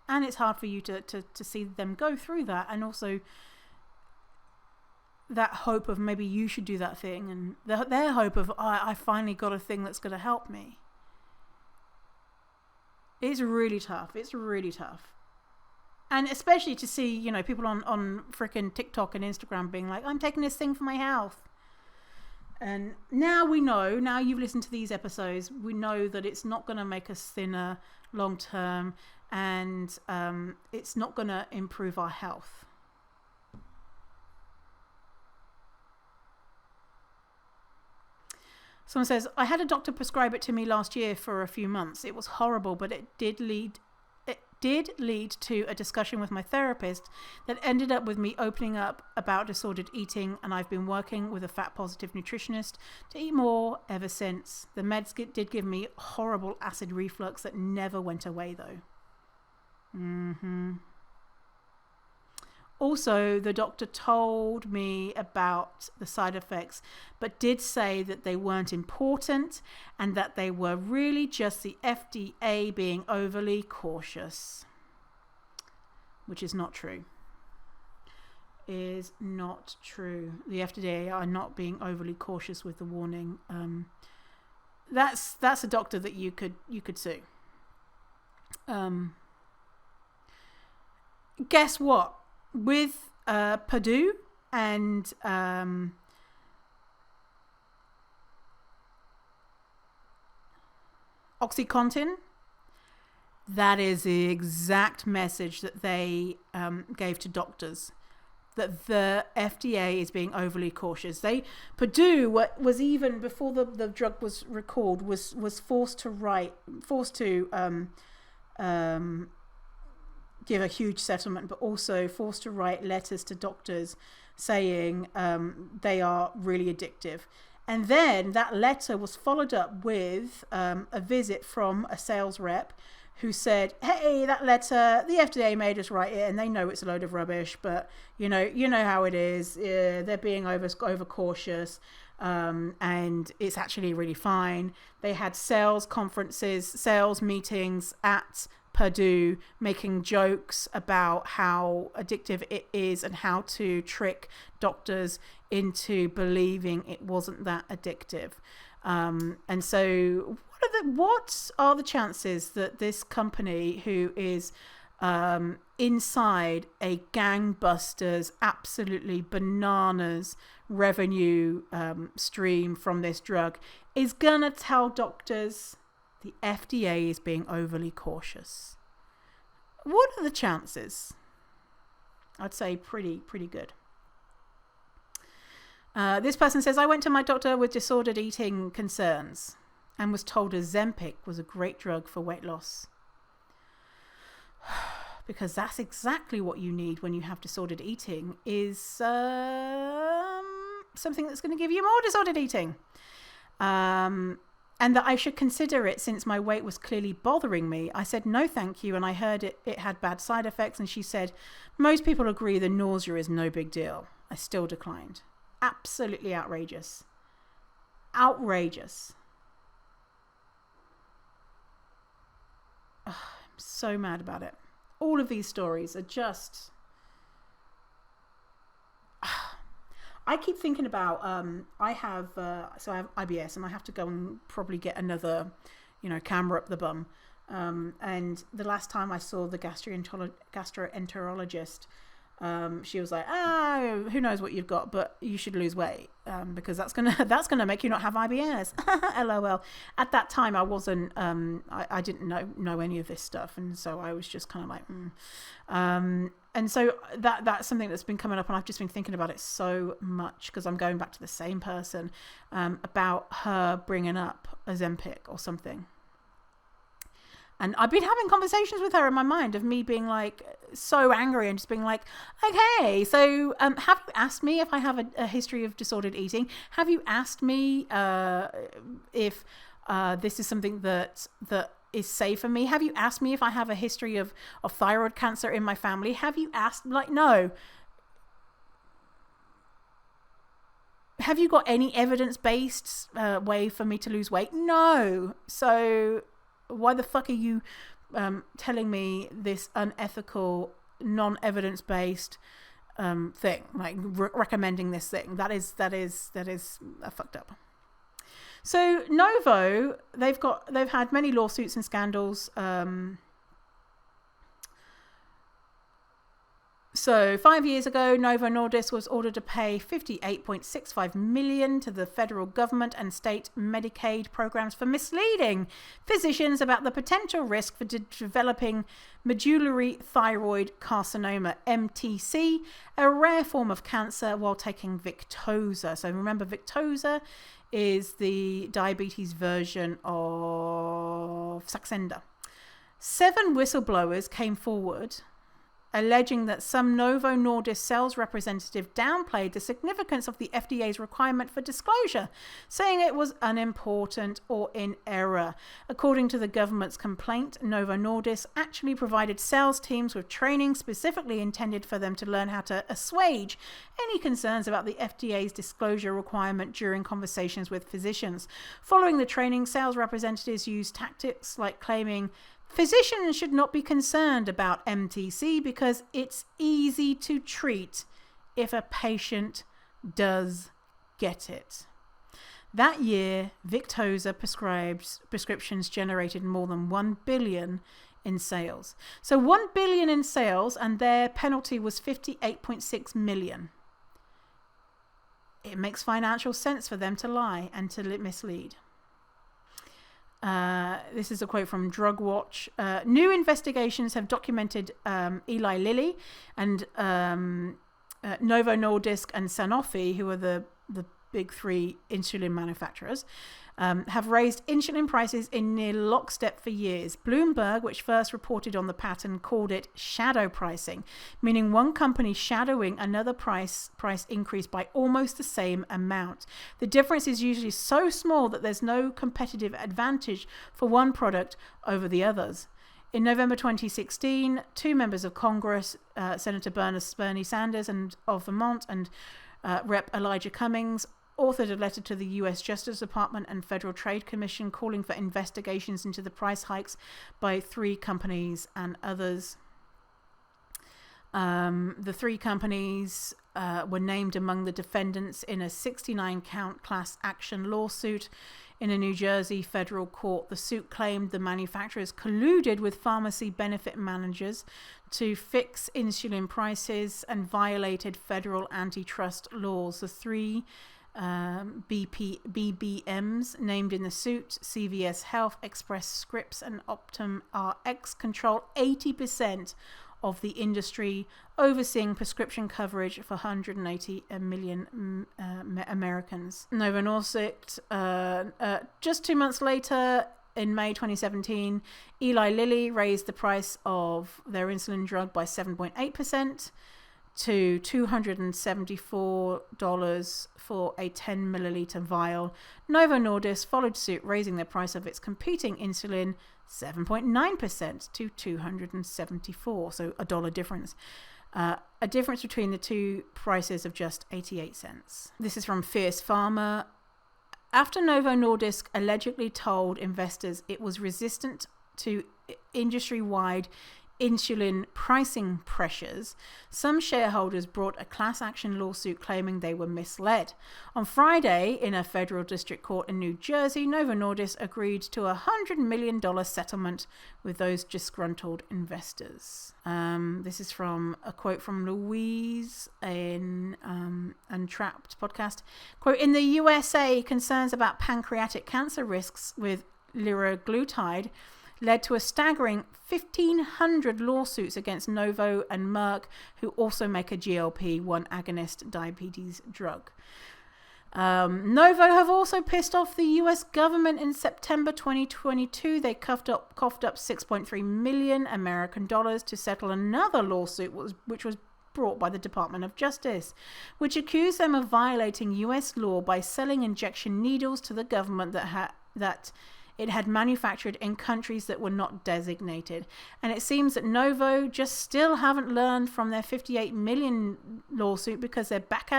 And it's hard for you to see them go through that. And also that hope of maybe you should do that thing. And their hope of, I finally got a thing that's going to help me. It's really tough. And especially to see, you know, people on freaking TikTok and Instagram being like, I'm taking this thing for my health. And now we know, now you've listened to these episodes, we know that it's not going to make us thinner long term, and it's not going to improve our health. Someone says, I had a doctor prescribe it to me last year for a few months. It was horrible, but it did lead to a discussion with my therapist that ended up with me opening up about disordered eating, and I've been working with a fat positive nutritionist to eat more ever since. The meds did give me horrible acid reflux that never went away though. Also, the doctor told me about the side effects, but did say that they weren't important and that they were really just the FDA being overly cautious. Which is not true. Is not true. The FDA are not being overly cautious with the warning. That's a doctor that you could sue. Guess what? With Purdue and OxyContin, that is the exact message that they gave to doctors, that the FDA is being overly cautious. Purdue was, even before the drug was recalled, was forced to give a huge settlement, but also forced to write letters to doctors saying they are really addictive. And then that letter was followed up with a visit from a sales rep who said, hey, that letter, the FDA made us write it and they know it's a load of rubbish, but you know how it is. They're being over cautious, and it's actually really fine. They had sales conferences, sales meetings at Purdue, making jokes about how addictive it is and how to trick doctors into believing it wasn't that addictive. And so what are the chances that this company, who is inside a gangbusters, absolutely bananas revenue stream from this drug, is gonna tell doctors the FDA is being overly cautious? What are the chances? I'd say pretty good. This person says, I went to my doctor with disordered eating concerns and was told Ozempic was a great drug for weight loss. Because that's exactly what you need when you have disordered eating, is something that's going to give you more disordered eating. And that I should consider it since my weight was clearly bothering me. I said, no, thank you. And I heard it had bad side effects. And she said, most people agree the nausea is no big deal. I still declined. Absolutely outrageous. Outrageous. Oh, I'm so mad about it. All of these stories are just... I keep thinking about, I have IBS, and I have to go and probably get another, camera up the bum. And the last time I saw the gastroenterologist, she was like, who knows what you've got, but you should lose weight, because that's gonna make you not have IBS. LOL. At that time, I wasn't, I didn't know any of this stuff, and so I was just kind of like, and so that's something that's been coming up, and I've just been thinking about it so much because I'm going back to the same person about her bringing up Ozempic or something. And I've been having conversations with her in my mind of me being like so angry and just being like, okay, so have you asked me if I have a history of disordered eating? Have you asked me if this is something that is safe for me? Have you asked me if I have a history of thyroid cancer in my family? Have you asked? Like, no. Have you got any evidence-based way for me to lose weight? No. So why the fuck are you telling me this unethical, non-evidence-based thing, like recommending this thing? That is fucked up. So Novo, they've had many lawsuits and scandals So 5 years ago, Novo Nordisk was ordered to pay $58.65 million to the federal government and state Medicaid programs for misleading physicians about the potential risk for developing medullary thyroid carcinoma, MTC, a rare form of cancer, while taking Victoza. So remember, Victoza is the diabetes version of Saxenda. 7 whistleblowers came forward alleging that some Novo Nordisk sales representative downplayed the significance of the FDA's requirement for disclosure, saying it was unimportant or in error. According to the government's complaint, Novo Nordisk actually provided sales teams with training specifically intended for them to learn how to assuage any concerns about the FDA's disclosure requirement during conversations with physicians. Following the training, sales representatives used tactics like claiming physicians should not be concerned about MTC because it's easy to treat if a patient does get it. That year, Victoza prescriptions generated more than $1 billion in sales. So $1 billion in sales, and their penalty was $58.6 million. It makes financial sense for them to lie and to mislead. This is a quote from Drug Watch. New investigations have documented Eli Lilly and Novo Nordisk and Sanofi, who are the big 3 insulin manufacturers, have raised insulin prices in near lockstep for years. Bloomberg, which first reported on the pattern, called it shadow pricing, meaning one company shadowing another price increase by almost the same amount. The difference is usually so small that there's no competitive advantage for one product over the others. In November 2016, 2 members of Congress, Senator Bernie Sanders of Vermont and Rep. Elijah Cummings, authored a letter to the U.S. Justice Department and Federal Trade Commission calling for investigations into the price hikes by 3 companies and others. The 3 companies were named among the defendants in a 69-count class action lawsuit in a New Jersey federal court. The suit claimed the manufacturers colluded with pharmacy benefit managers to fix insulin prices and violated federal antitrust laws. The 3 BBMs named in the suit, CVS Health, Express Scripts, and Optum Rx, control 80% of the industry, overseeing prescription coverage for 180 million Americans. Novo Nordisk, just 2 months later, in May 2017, Eli Lilly raised the price of their insulin drug by 7.8%. to $274 for a 10 milliliter vial. Novo Nordisk followed suit, raising the price of its competing insulin 7.9% to $274, so a $1 difference. A difference between the 2 prices of just 88 cents. This is from Fierce Pharma. After Novo Nordisk allegedly told investors it was resistant to industry-wide insulin pricing pressures, some shareholders brought a class action lawsuit claiming they were misled. On Friday, in a federal district court in New Jersey, Novo Nordisk agreed to a $100 million settlement with those disgruntled investors. This is from a quote from Louise in Untrapped podcast. Quote, in the USA, concerns about pancreatic cancer risks with liraglutide led to a staggering 1,500 lawsuits against Novo and Merck, who also make a GLP-1 agonist diabetes drug. Novo have also pissed off the US government. In September 2022. They coughed up $6.3 million American dollars to settle another lawsuit, which was brought by the Department of Justice, which accused them of violating US law by selling injection needles to the government that it had manufactured in countries that were not designated. And it seems that Novo just still haven't learned from their $58 million lawsuit, because they're back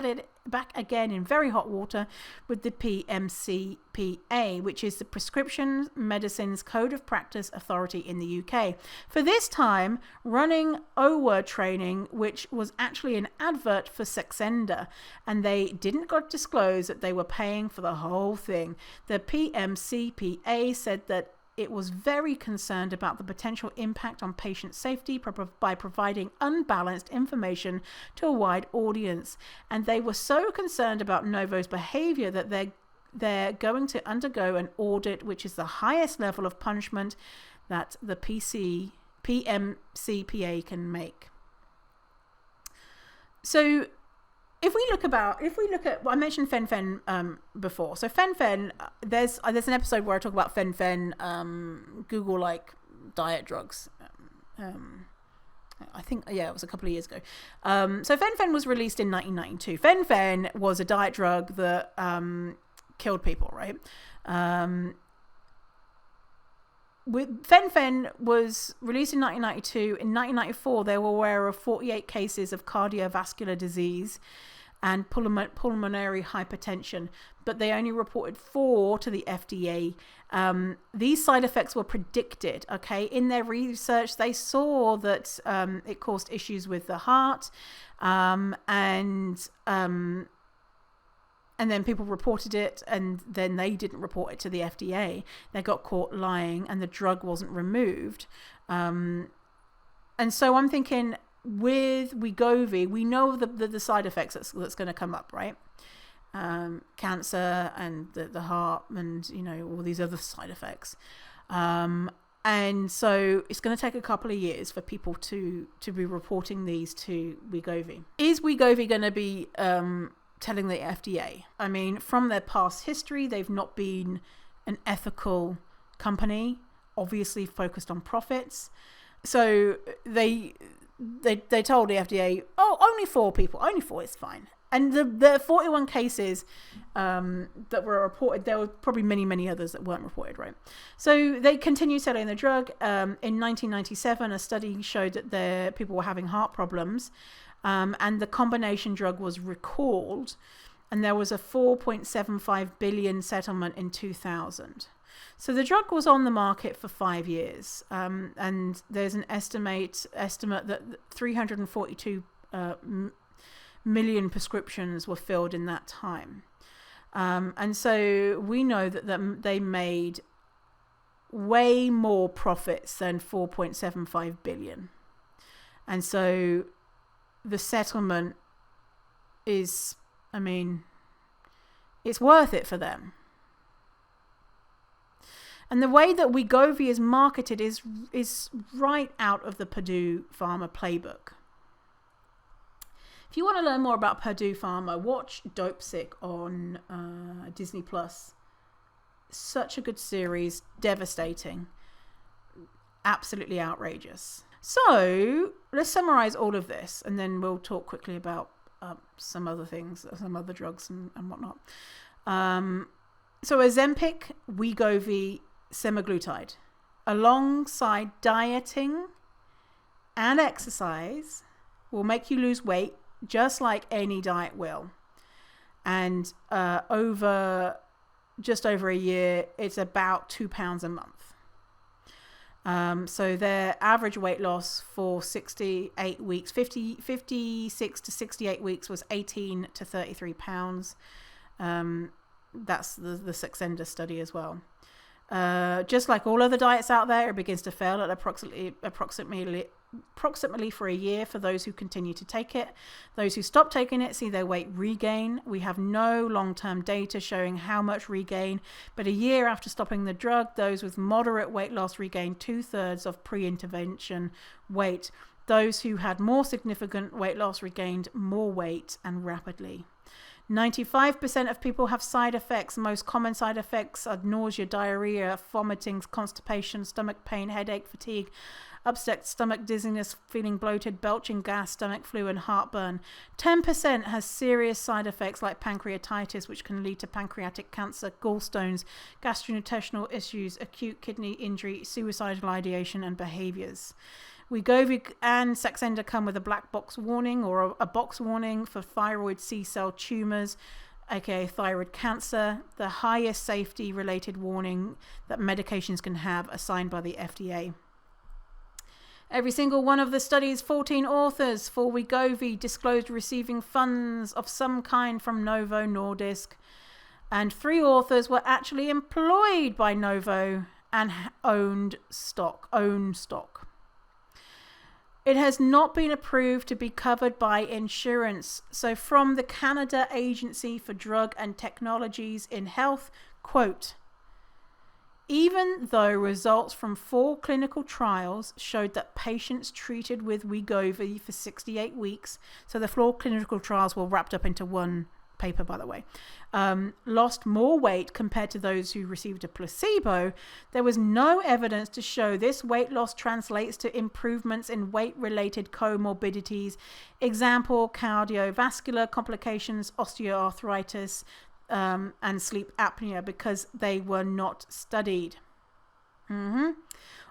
again in very hot water with the PMCPA, which is the Prescription Medicines Code of Practice Authority in the UK. For this time, running O-word training, which was actually an advert for Saxenda, and they didn't disclose that they were paying for the whole thing. The PMCPA said that it was very concerned about the potential impact on patient safety by providing unbalanced information to a wide audience. And they were so concerned about Novo's behavior that they're going to undergo an audit, which is the highest level of punishment that the PMCPA can make. So if we look at, well, I mentioned fen-phen before. So fen-phen, there's an episode where I talk about fen-phen, Google like diet drugs. I think, it was a couple of years ago. So fen-phen was released in 1992. Fen-phen was a diet drug that killed people, right? Fen-phen was released in 1992. In 1994, they were aware of 48 cases of cardiovascular disease and pulmonary hypertension, but they only reported 4 to the FDA. These side effects were predicted, okay? In their research, they saw that it caused issues with the heart, and then people reported it, and then they didn't report it to the FDA. They got caught lying, and the drug wasn't removed. And so I'm thinking, with Wegovy, we know the side effects that's going to come up, right? Cancer and the heart, and all these other side effects. And so it's going to take a couple of years for people to be reporting these to Wegovy. Is Wegovy going to be telling the FDA? I mean, from their past history, they've not been an ethical company, obviously focused on profits. So they told the FDA, only 4 people, only 4 is fine. And the 41 cases that were reported, there were probably many others that weren't reported, right? So they continued selling the drug. In 1997, a study showed that people were having heart problems, and the combination drug was recalled, and there was a $4.75 billion settlement in 2000. So the drug was on the market for 5 years, and there's an estimate that 342 million prescriptions were filled in that time. And so we know that they made way more profits than 4.75 billion. And so the settlement is, it's worth it for them. And the way that Wegovy is marketed is right out of the Purdue Pharma playbook. If you want to learn more about Purdue Pharma, watch Dope Sick on Disney Plus. Such a good series, devastating, absolutely outrageous. So let's summarize all of this, and then we'll talk quickly about some other things, some other drugs and whatnot. So Ozempic, Wegovy, semaglutide, alongside dieting and exercise, will make you lose weight, just like any diet will. And just over a year, it's about 2 pounds a month. So their average weight loss for 68 weeks, 56 to 68 weeks, was 18 to 33 pounds. That's the Saxenda study as well. Just like all other diets out there, it begins to fail at approximately for a year for those who continue to take it. Those who stop taking it see their weight regain. We have no long-term data showing how much regain, but a year after stopping the drug, those with moderate weight loss regained 2/3 of pre-intervention weight. Those who had more significant weight loss regained more weight and rapidly. 95% of people have side effects. Most common side effects are nausea, diarrhea, vomiting, constipation, stomach pain, headache, fatigue, upset stomach, dizziness, feeling bloated, belching gas, stomach flu, and heartburn. 10% has serious side effects like pancreatitis, which can lead to pancreatic cancer, gallstones, gastrointestinal issues, acute kidney injury, suicidal ideation, and behaviors. Wegovy and Saxenda come with a black box warning or a box warning for thyroid C-cell tumors, aka thyroid cancer, the highest safety related warning that medications can have, assigned by the FDA. Every single one of the study's 14 authors for Wegovy disclosed receiving funds of some kind from Novo Nordisk, and 3 authors were actually employed by Novo and own stock. It has not been approved to be covered by insurance. So from the Canada Agency for Drug and Technologies in Health, quote, even though results from 4 clinical trials showed that patients treated with Wegovy for 68 weeks, so the 4 clinical trials were wrapped up into one paper, by the way, lost more weight compared to those who received a placebo, there was no evidence to show this weight loss translates to improvements in weight-related comorbidities, example, cardiovascular complications, osteoarthritis, and sleep apnea, because they were not studied.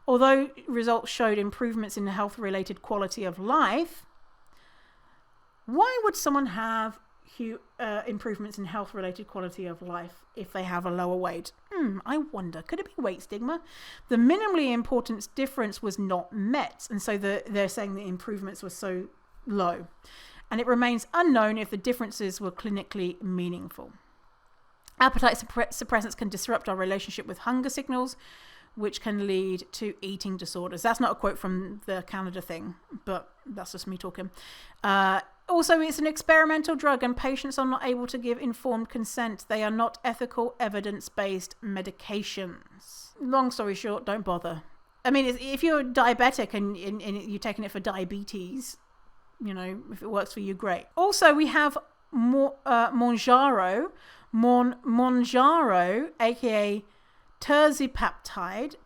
Although results showed improvements in health-related quality of life, why would someone have improvements in health-related quality of life if they have a lower weight? I wonder, could it be weight stigma? The minimally important difference was not met, and so they're saying the improvements were so low, and it remains unknown if the differences were clinically meaningful. Appetite suppressants can disrupt our relationship with hunger signals, which can lead to eating disorders. That's not a quote from the Canada thing, but that's just me talking. Also, it's an experimental drug and patients are not able to give informed consent. They are not ethical, evidence-based medications. Long story short, don't bother. I mean, if you're diabetic and you're taking it for diabetes, you know, if it works for you, great. Also, we have Mounjaro, aka tirzepatide,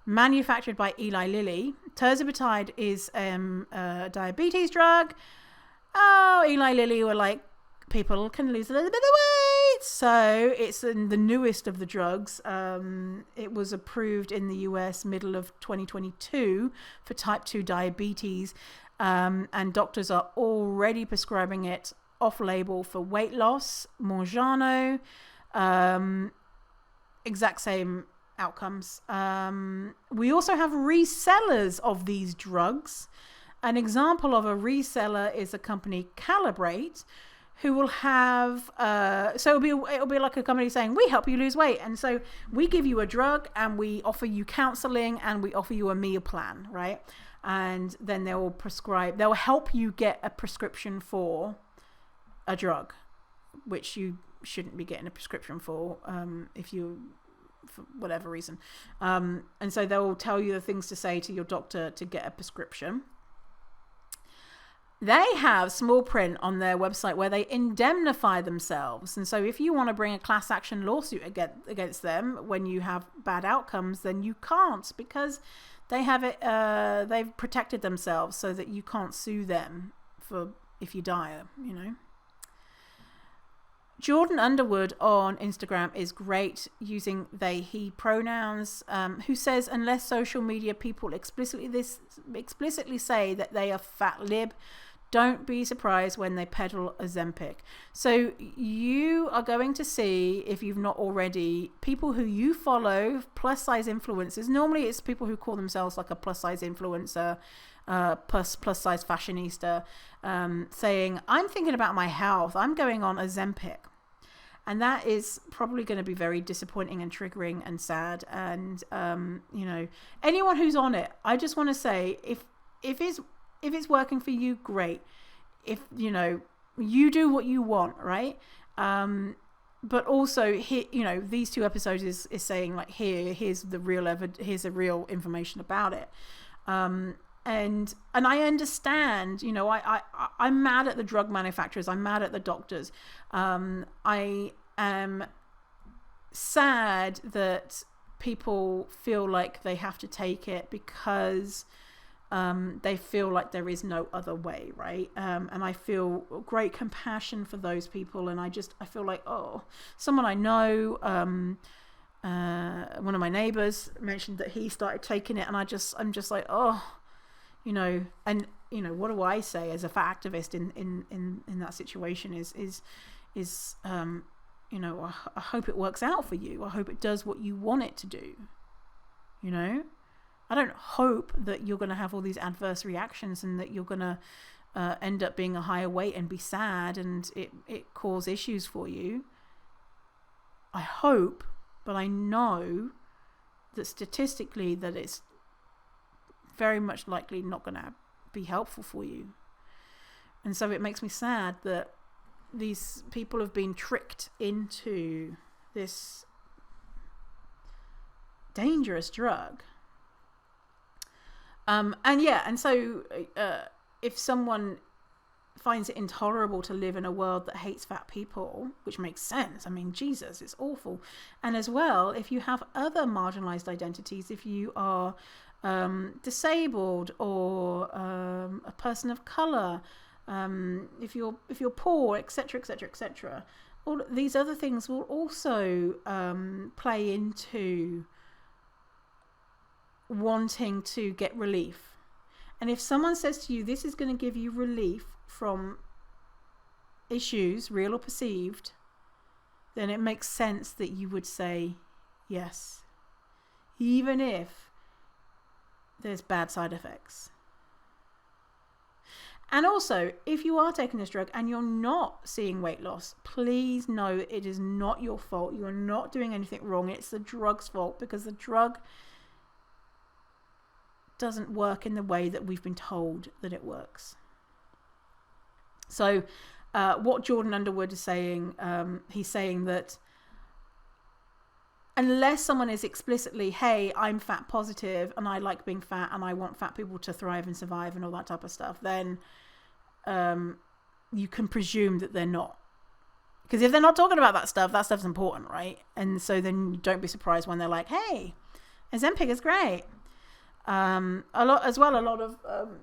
manufactured by Eli Lilly. Tirzepatide is a diabetes drug. Eli Lilly were like, people can lose a little bit of weight, so it's the newest of the drugs. It was approved in the US middle of 2022 for type 2 diabetes, and doctors are already prescribing it off-label for weight loss. Mounjaro, exact same outcomes. We also have resellers of these drugs. An example of a reseller is a company, Calibrate, who will have so it'll be like a company saying, we help you lose weight, and so we give you a drug and we offer you counseling and we offer you a meal plan, right? And then they'll help you get a prescription for a drug, which you shouldn't be getting a prescription for for whatever reason. And so they'll tell you the things to say to your doctor to get a prescription. They have small print on their website where they indemnify themselves. And so if you want to bring a class action lawsuit against them when you have bad outcomes, then you can't, because they have it. They've protected themselves so that you can't sue them for if you die, you know. Jordan Underwood on Instagram is great, using they, he pronouns, who says, unless social media people explicitly say that they are fat lib, don't be surprised when they peddle Ozempic. So you are going to see, if you've not already, people who you follow, plus size influencers. Normally it's people who call themselves like a plus size influencer, plus size fashionista, saying, I'm thinking about my health, I'm going on Ozempic. And that is probably going to be very disappointing and triggering and sad. And, you know, anyone who's on it, I just want to say, if it's working for you, great. If, you know, you do what you want, right? But also, you know, these 2 episodes is saying, like, here's the real here's the real information about it. And I understand, you know, I'm mad at the drug manufacturers. I'm mad at the doctors. I am sad that people feel like they have to take it because they feel like there is no other way, right? And I feel great compassion for those people. And I feel like, someone I know, one of my neighbors mentioned that he started taking it, and I'm just like, you know, and you know, what do I say as a fat activist in that situation is you know, I hope it works out for you. I hope it does what you want it to do. You know, I don't hope that you're going to have all these adverse reactions and that you're going to end up being a higher weight and be sad and it cause issues for you. I hope but I know that statistically that it's very much likely not going to be helpful for you. And so it makes me sad that these people have been tricked into this dangerous drug. And so if someone finds it intolerable to live in a world that hates fat people, which makes sense. I mean, Jesus, it's awful. And as well, if you have other marginalized identities, if you are disabled or a person of color, if you're poor, etc., etc., etc., all these other things will also play into wanting to get relief. And if someone says to you, this is going to give you relief from issues, real or perceived, then it makes sense that you would say yes, even if there's bad side effects. And also, if you are taking this drug and you're not seeing weight loss, please know it is not your fault. You are not doing anything wrong. It's the drug's fault, because the drug doesn't work in the way that we've been told that it works. So what Jordan Underwood is saying, he's saying that unless someone is explicitly, hey, I'm fat positive and I like being fat and I want fat people to thrive and survive and all that type of stuff, then you can presume that they're not. Because if they're not talking about that stuff's important, right? And so then don't be surprised when they're like, hey, Ozempic is great. A lot of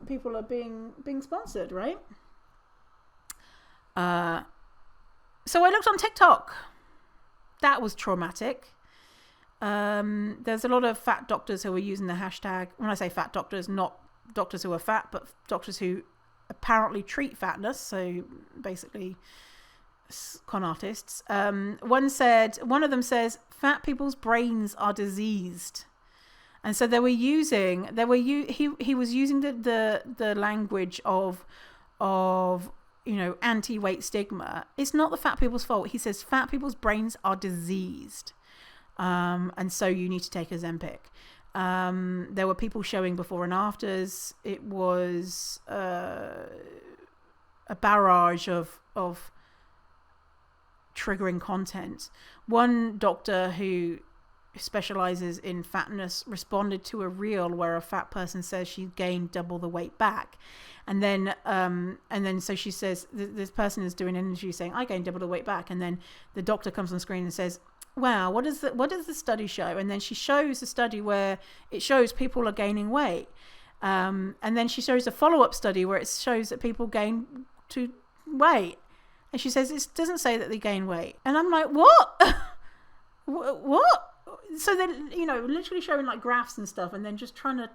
people are being sponsored, right? So I looked on TikTok. That was traumatic. There's a lot of fat doctors who are using the hashtag. When I say fat doctors, not doctors who are fat, but doctors who apparently treat fatness. So basically con artists. One of them says, fat people's brains are diseased. And so he was using the language of anti-weight stigma. It's not the fat people's fault. He says fat people's brains are diseased, and so you need to take Ozempic. There were people showing before and afters. It was a barrage of triggering content. One doctor who specializes in fatness responded to a reel where a fat person says she gained double the weight back, and then so she says this person is doing an interview saying I gained double the weight back, and then the doctor comes on screen and says, wow, what does the study show? And then she shows a study where it shows people are gaining weight, and then she shows a follow-up study where it shows that people gain to weight, and she says it doesn't say that they gain weight. And I'm like, what? What? So then, literally showing like graphs and stuff and then just trying to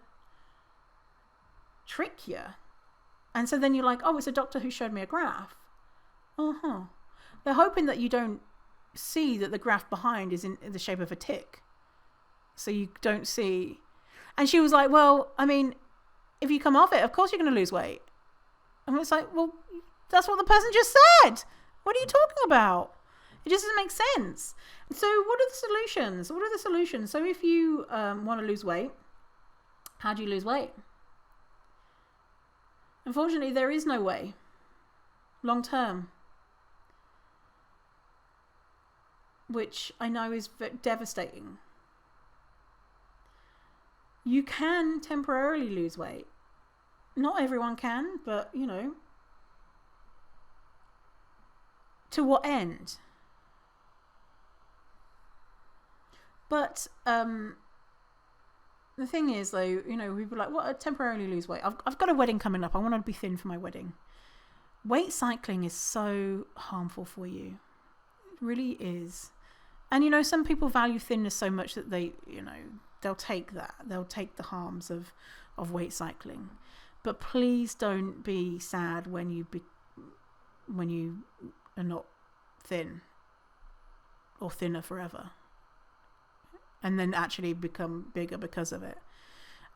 trick you. And so then you're like, oh, it's a doctor who showed me a graph. They're hoping that you don't see that the graph behind is in the shape of a tick. So you don't see. And she was like, well, I mean, if you come off it, of course you're going to lose weight. And it's like, well, that's what the person just said. What are you talking about? It just doesn't make sense. So what are the solutions? So if you want to lose weight, how do you lose weight? Unfortunately, there is no way. Long term. Which I know is devastating. You can temporarily lose weight. Not everyone can, but, to what end? But the thing is, though, people are like, what, temporarily lose weight? I've got a wedding coming up. I want to be thin for my wedding. Weight cycling is so harmful for you. It really is. And, some people value thinness so much that they'll take that. They'll take the harms of weight cycling. But please don't be sad when you are not thin or thinner forever. And then actually become bigger because of it.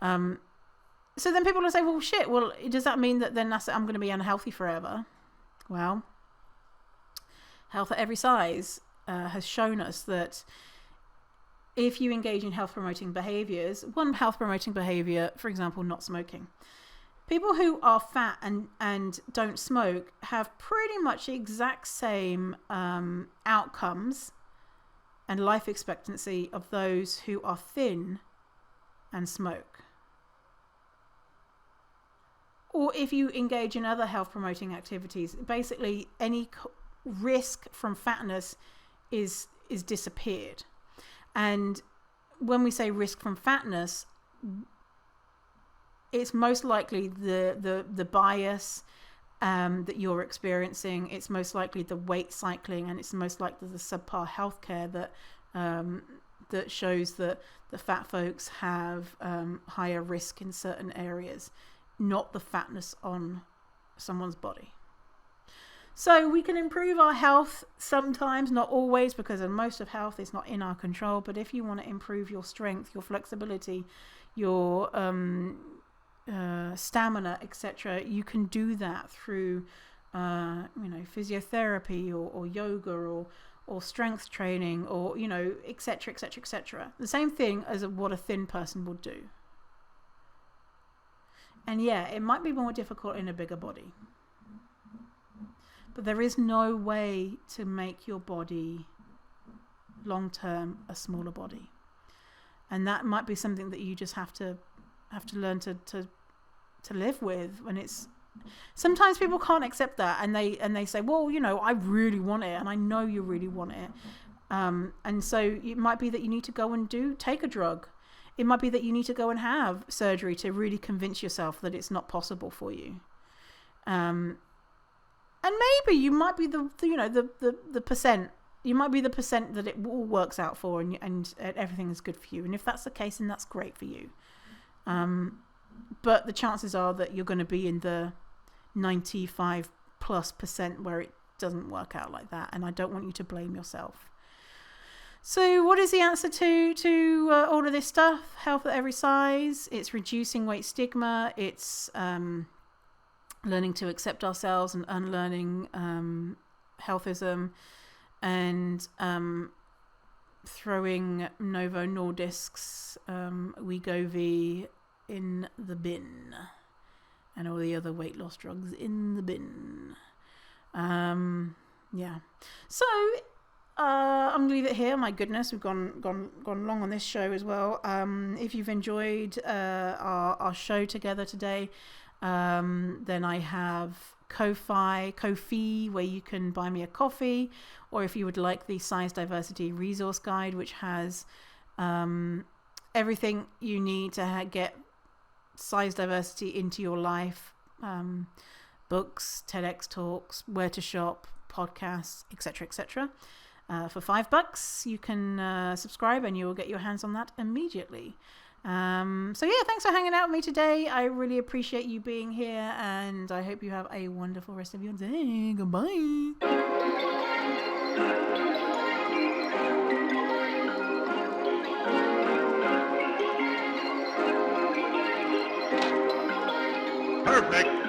So then people will say, well, shit, does that mean that then I'm going to be unhealthy forever? Well, health at every size has shown us that if you engage in health promoting behaviors, one health promoting behavior, for example, not smoking. People who are fat and don't smoke have pretty much the exact same outcomes and life expectancy of those who are thin and smoke. Or if you engage in other health promoting activities, basically any risk from fatness is disappeared. And when we say risk from fatness, it's most likely the bias that you're experiencing. It's most likely the weight cycling, and it's most likely the subpar healthcare that shows that the fat folks have higher risk in certain areas, not the fatness on someone's body. So we can improve our health sometimes, not always, because most of health is not in our control. But if you want to improve your strength, your flexibility, your stamina, etc., you can do that through physiotherapy or yoga or strength training, or etc., etc., etc. The same thing as what a thin person would do. And yeah, it might be more difficult in a bigger body, but there is no way to make your body long term a smaller body. And that might be something that you just have to learn to live with. When it's, sometimes people can't accept that, and they say, well, I really want it, and I know you really want it, and so it might be that you need to go and take a drug. It might be that you need to go and have surgery to really convince yourself that it's not possible for you. And maybe you might be the percent. You might be the percent that it all works out for, and everything is good for you. And if that's the case, then that's great for you. But the chances are that you're going to be in the 95+% where it doesn't work out like that. And I don't want you to blame yourself. So what is the answer to all of this stuff? Health at every size. It's reducing weight stigma. It's learning to accept ourselves and unlearning healthism, and throwing Novo Nordisk's Wegovy in the bin, and all the other weight loss drugs in the bin. Yeah. So I'm gonna leave it here. My goodness, we've gone long on this show as well. If you've enjoyed our show together today, then I have Ko-fi, where you can buy me a coffee, or if you would like the Size Diversity Resource Guide, which has everything you need to get size diversity into your life, books, TEDx talks, where to shop, podcasts, etc., for $5 you can subscribe, and you will get your hands on that immediately. So yeah, thanks for hanging out with me today. I really appreciate you being here, and I hope you have a wonderful rest of your day. Goodbye. Perfect.